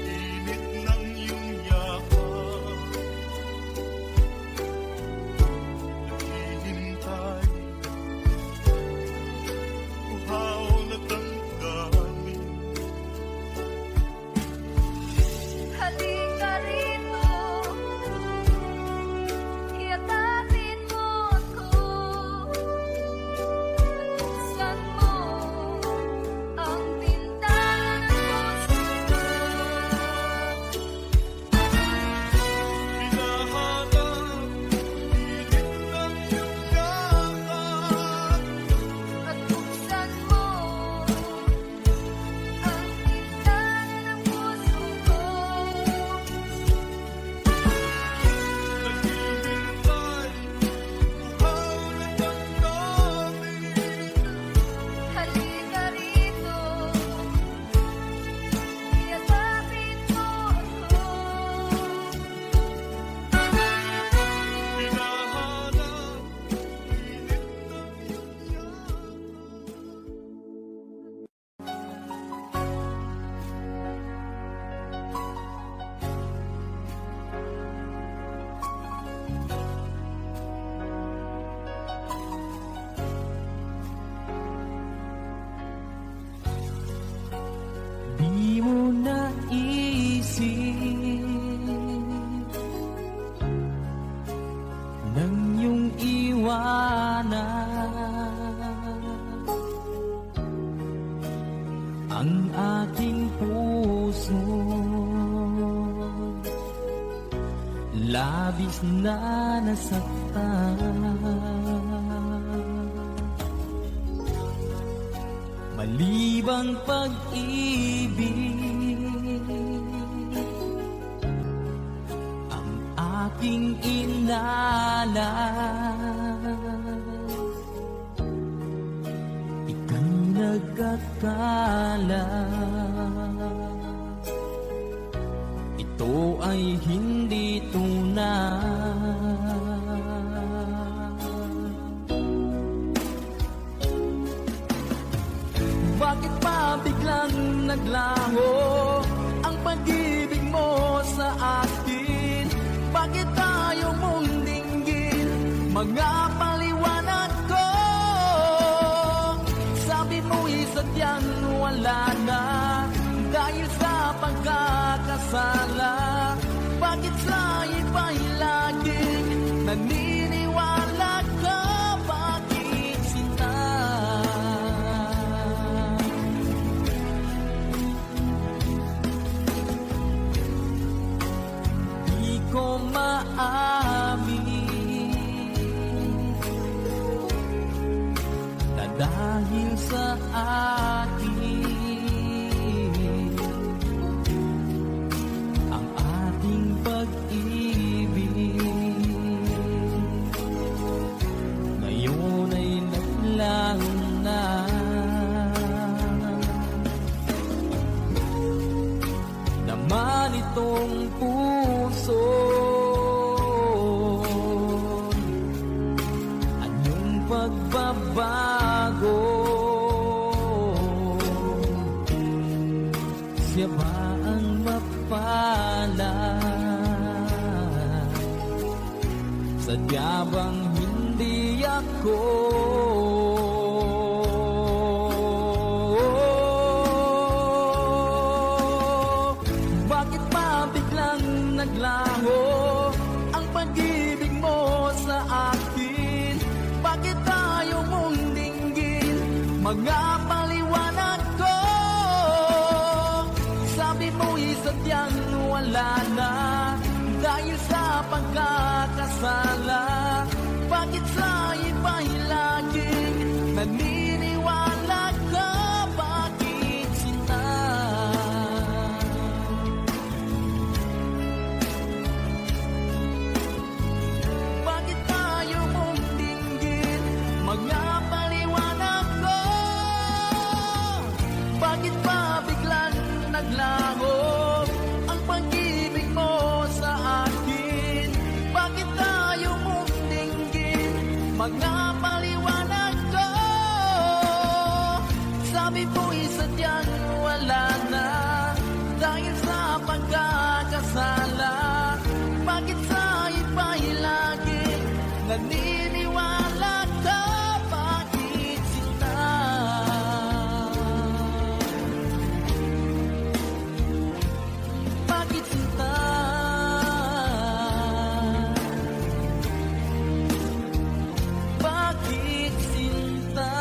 init ng iyong yakap, naghihintay uhaw na damdamin. Halika rito, iyakapin mo ako. At buksan mo ang bintana ng puso ko. Hinahanap init ng iyong yakap, At buksan mo ang bintana ng puso ko. naghihintay uhaw na damdamin. Halika rito, iyakapin mo ako. Hinahanap init ng iyong Di mo naisip nang iyong iwanan ang aking puso. Labis na nasaktan, malibang pag-ibig ang aking inalay. Ika'y nagkakala ito ay hindi tunay. Bakit pa biglang naglaho ang pag-ibig mo sa akin? Bakit tayo mong dinggin mga paliwanag ko? Sabi mo'y sadyang wala na dahil sa pagkakasala. Bakit sa iba'y laging naniniwala ka? Bakit sinta? Di ko maamin na dahil sa akin ang ating pag-ibig ngayon ay naglaho na. Naman itong puso, anyong pagbabago? Siya ba ang mapalad? Sadya bang hindi ako? Bakit pa biglang naglaho ang pag-ibig mo sa akin? Bakit tayo mong dinggin mga paliwanag ko? Sabi mo'y sadyang wala na dahil sa pagkakasala. Bakit sa iba'y laging naniniwala ka? Bakit sinta? Bakit tayo mong dinggin mga paliwanag ko? Bakit pa biglang naglaho ang pag-ibig mo sa akin? Bakit tayo mong dinggin mga paliwanag ko? Sabi mo'y sadyang wala na dahil sa pagkakasala. Bakit sa iba'y laging naniniwala ka? Bakit sinta? Bakit sinta? Bakit sinta?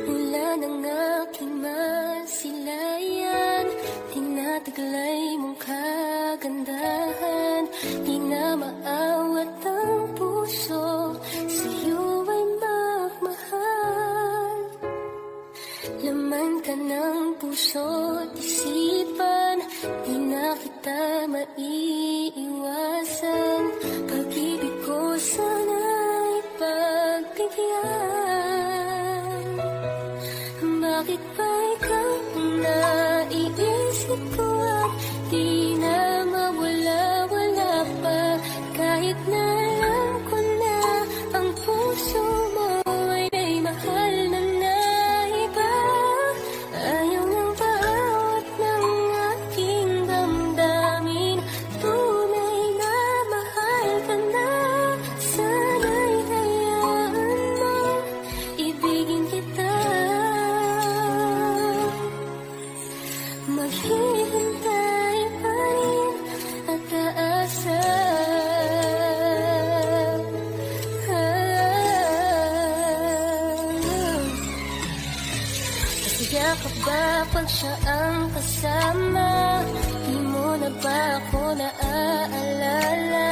Mula ng aking masilayan, tinataglay mong kagandahan. Di na maawat ang puso, sa'yo ay magmahal. Laman ka ng puso't isipan, di na kita maiiwasan. Pag-ibig ko sana'y pagbigyan. Bakit ba ikaw ang naiisip ko at di na mawala-wala pa? Kahit na alam ko na ang puso mo ay may mahal na iba. Ayaw ng bawat ng aking damdamin, tunay na habang siya ang kasama. Di mo na ba ako naaalala?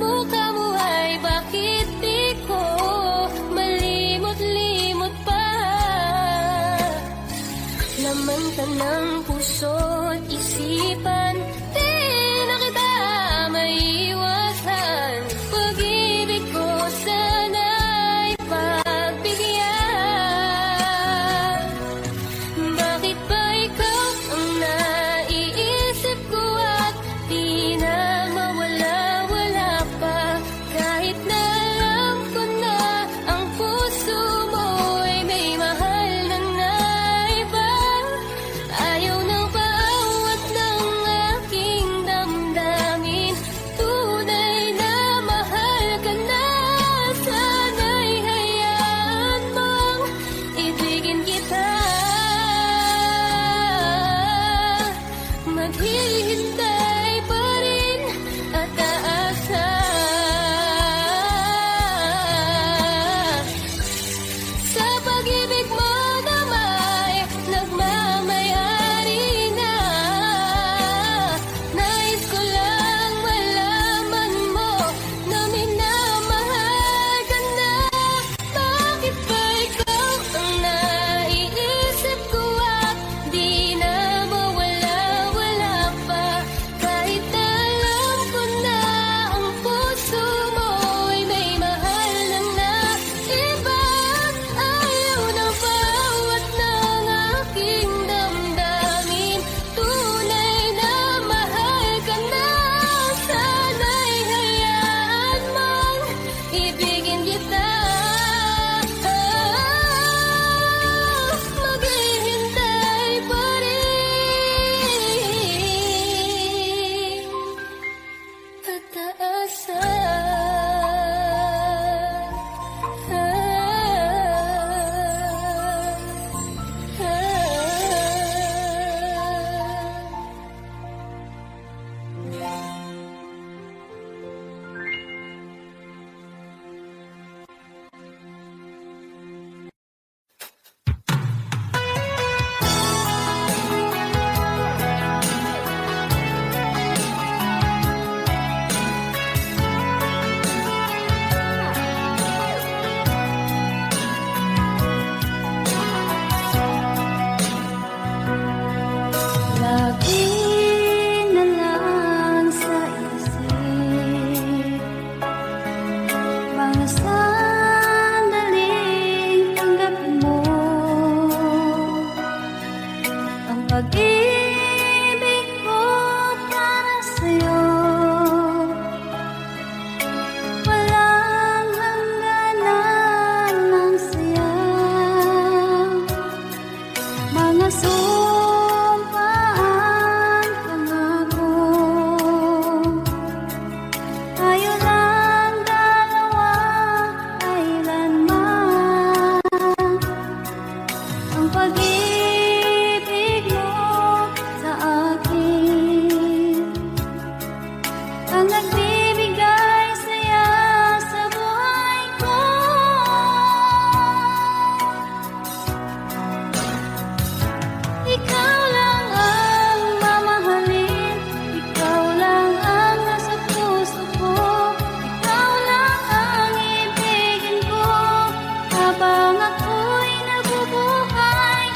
Mukha mo ay bakit di ko malimot-limot pa? Laman ka ng puso't isipan, di na kita maiwasan. Pag-ibig ko sana'y pagbigyan. Bakit ba ikaw ang naiisip ko at di na mawala-wala pa? Kahit na alam ko na ang puso mo ay may mahal na iba. Ayaw nang paawat ng aking damdamin. Tunay na mahal ka na. Sana'y hayaan mong ibigin kita. Maghihintay pa rin at aasa. Sa pag-ibig mo na may nagmamayari na. Nais ko lang malaman mo na minamahal ka na. Bakit ba ikaw ang naiisip ko at di na mawala-wala pa? Kahit na alam ko na ang puso mo ay may mahal na iba. Ayaw na bawat ng aking damdamin. Tunay na mahal ka na. Sana'y hayaan mong ibigin kita. Maghihintay pa rin at aasa. Lagi na lang sa isip mga sandaling tanggapin mo ang pag-ibig ko para sa'yo. Walang hangganan ng saya, mga sumpaan, pangako. Tayo lang dalawa, kailanman. Ang pag-ibig mo sa akin ang nagbibigay saya sa buhay ko. Ikaw lang ang mamahalin, ikaw lang ang nasa puso ko, ikaw lang ang ibigin ko. Habang ako'y nabubuhay,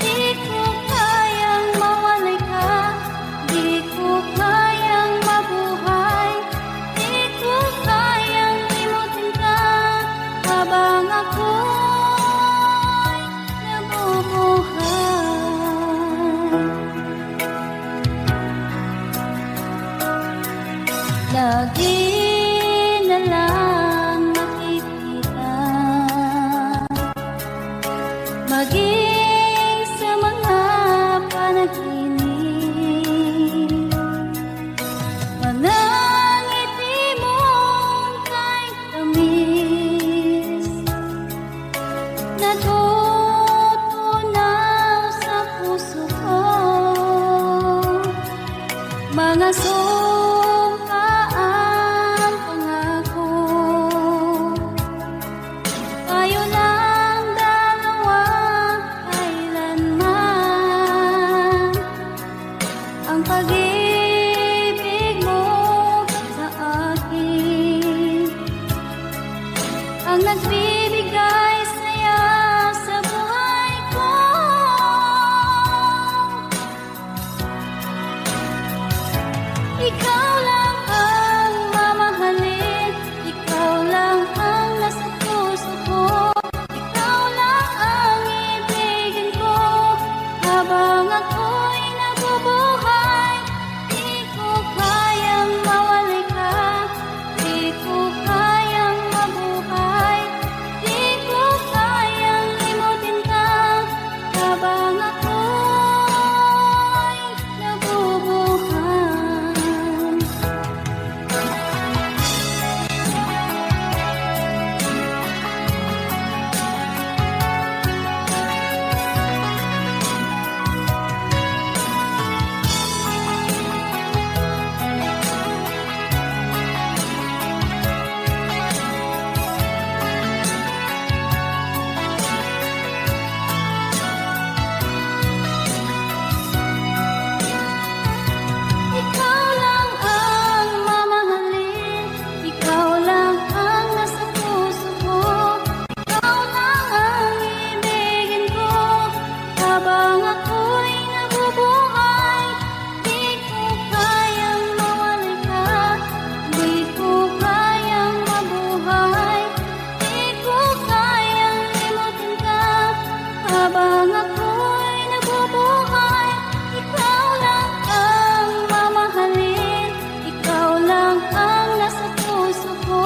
di ko kayang mawalay ka, di ko kayang mabuhay, di ko kayang limutin ka. Habang ako'y nabubuhay, lagi na lang makikita, maging sa mga panaginip. Mga ngiti mong kahit tamis, natutunaw sa puso ko. Mga sumpaan, pangako. Tayo lang dalawa, kailanman. nagbibigay saya sa buhay ko. Ikaw lang ang mamahalin, ikaw lang ang nasa puso ko, ikaw lang ang ibigin ko. Habang ako'y nabubuhay, di ko kayang mawalay ka, di ko kayang mabuhay, di ko kayang limutin ka. Habang ako'y nabubuhay. Ikaw lang ang mamahalin, ikaw lang ang nasa puso ko, ikaw lang ang ibigin ko. Habang ako'y nabubuhay, di ko kayang mawalay ka, di ko kayang mabuhay, di ko kayang limutin ka. Habang ako'y nabubuhay, ikaw lang ang mamahalin, ikaw lang ang nasa puso ko,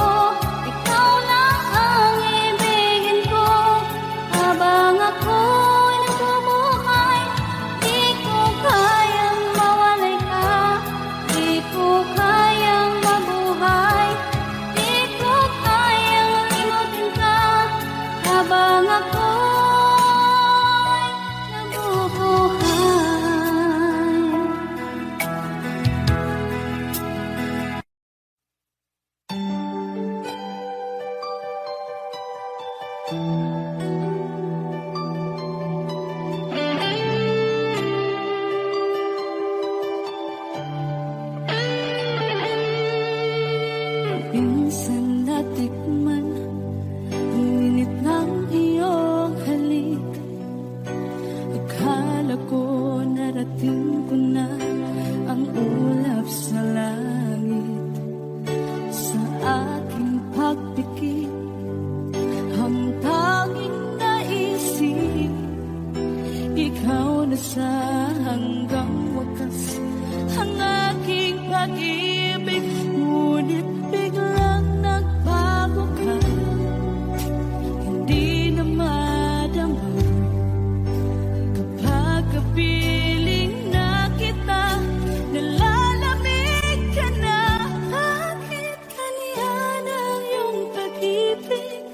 ikaw lang ang ibigin ko. Habang ako'y nabubuhay, di ko kayang mawalay ka, di ko kayang mabuhay, di ko kayang limutin ka. Habang ako'y nabubuhay. Minsan natikman ang init ng iyong halik. Akala ko narating ko na ang ulap sa langit. Sa aking pagpikit, ang tanging naisip, ikaw na sa hanggang wakas ang aking pag-ibig. Ngunit biglang nagbago ka, hindi na madama kapag kapiling na kita. Nalalamig ka na, bakit kaniyan ang iyong pag-ibig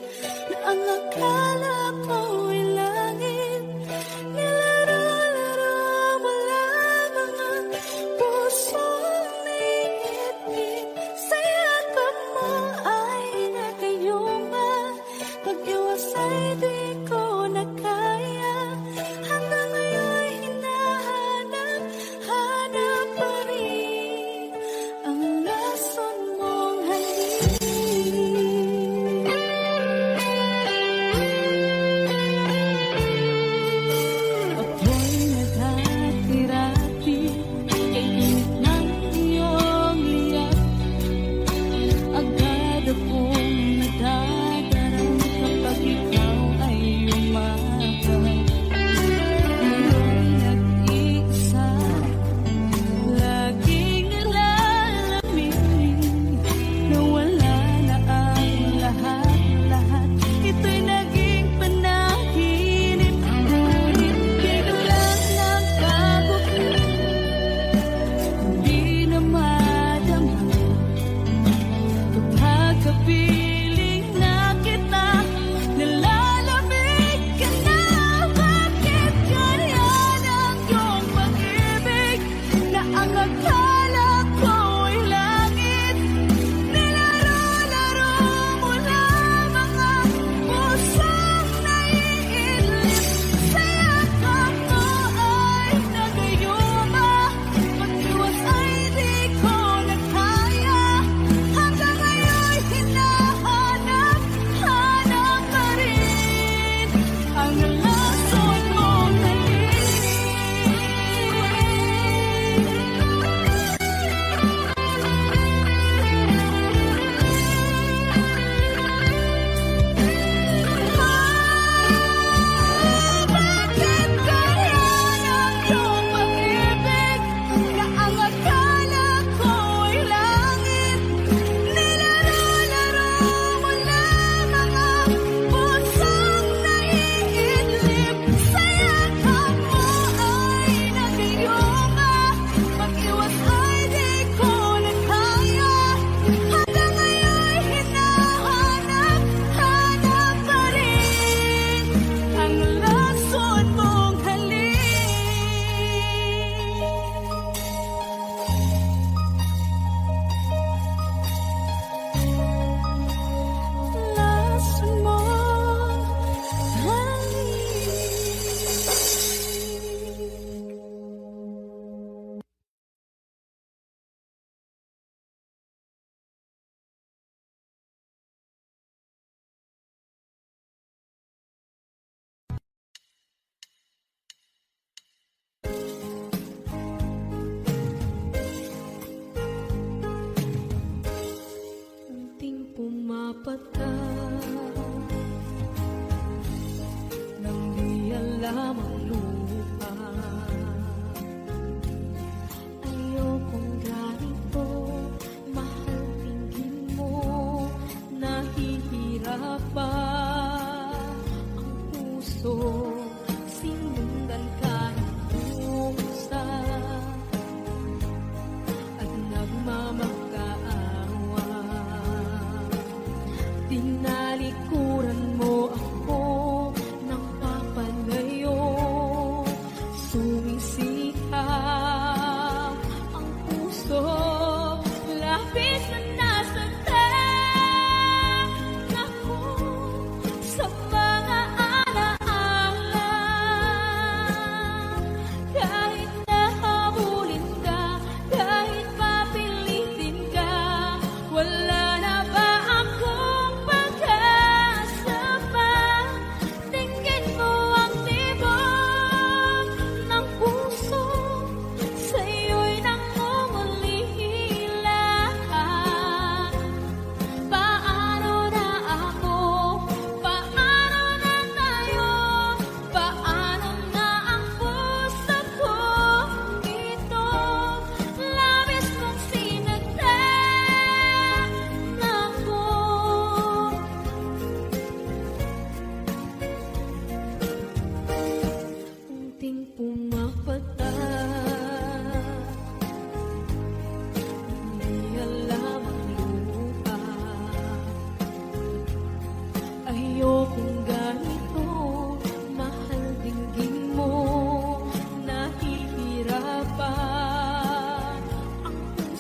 na ang akala ko'y langit? Nilaro-laro mo lamang ang pusong may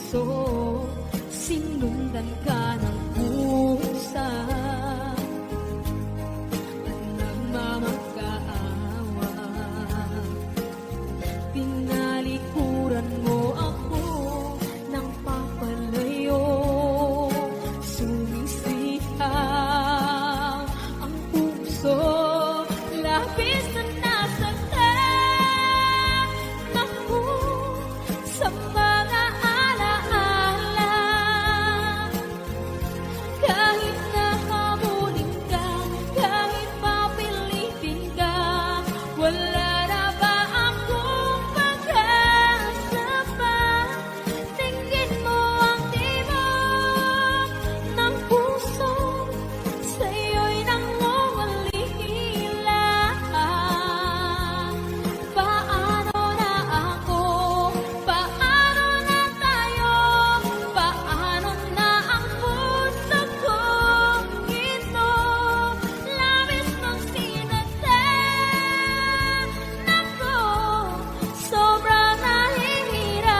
puso, sinundan ka ng pusa at nagmamakaawa. Tinalikuran mo ako ng papalayo, sumisihaw ang puso, labis na nasaktan ako sa mga alaala. Kahit nahabulin ka, kahit papilitin ka, wala na ba akong pag-asa pa? Tingin mo ang tibok ng puso, sa'yo'y nangungulila. Paano na ako? Paano na tayo? Paano na ang puso kong ito? Labis mong sinaktan ako, sobrang nahihirapan.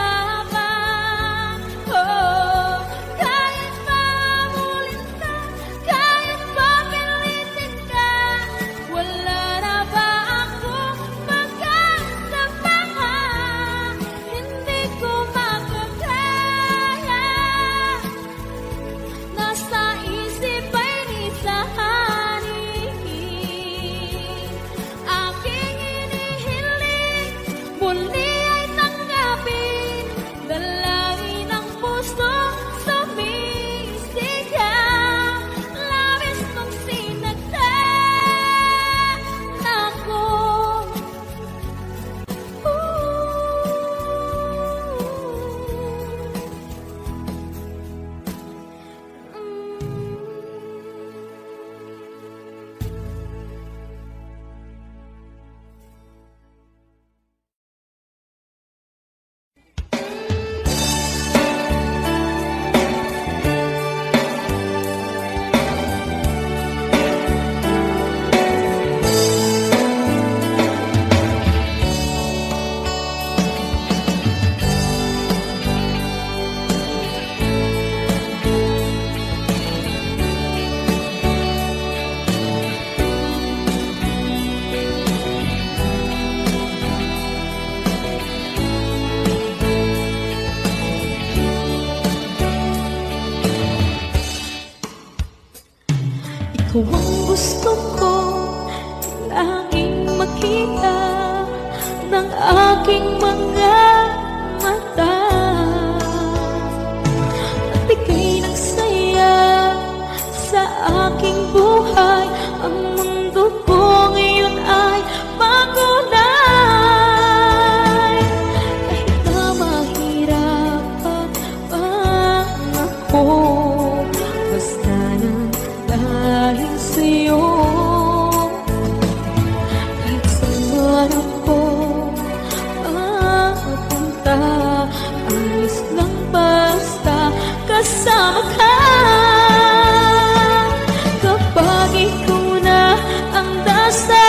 Oh, kahit mahabulin ka, kahit papilitin ka, wala na ba akong pag-asa pa? Hindi ko makakaya, nasa isip ay nisahanin. Aking hinihiling, muli ay tanggapin, dalangin ng puso sumisigaw. Labis mong sinaktan ako. Ikaw ang gusto ko laging makita ng aking mga mata. Nagbigay ng saya sa aking buhay, ang mundo ko ngayon ay makulay. Kahit na mahirapan man ako, basta nang dahil sa'yo. Kahit saan ako mapunta, ayos lang basta kasama ka. Kapag ikaw na ang nasa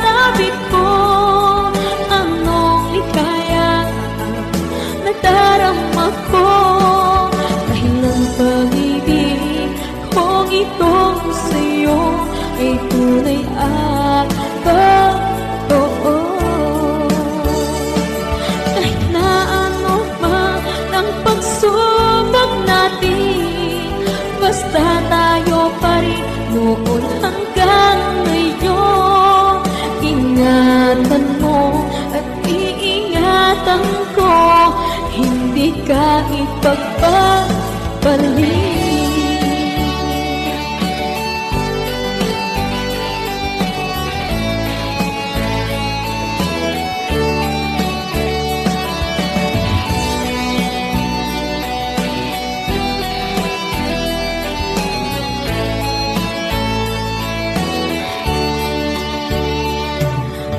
tabi ko, anong likaya nadarama ko. Dahil ang pag-ibig kong itong sa'yo ay tunay at totoo. Kahit na ano man ang pagsubok natin, basta tayo pa rin noon hanggang ngayon. Ingatan mo at iingatan ko, hindi ka ipagpapalik.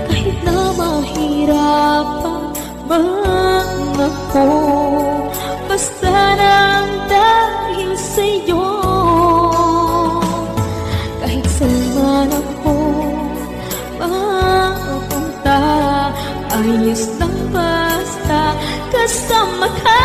Kahit na mahirapan man ako, basta nang dahil sa'yo. Kahit saan man ako mapunta, ayos lang basta kasama ka.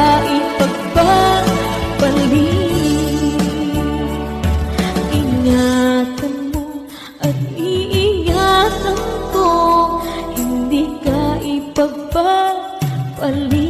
ka ipagpapalin. Ingatan mo at iingatan ko, hindi ka ipagpapalin.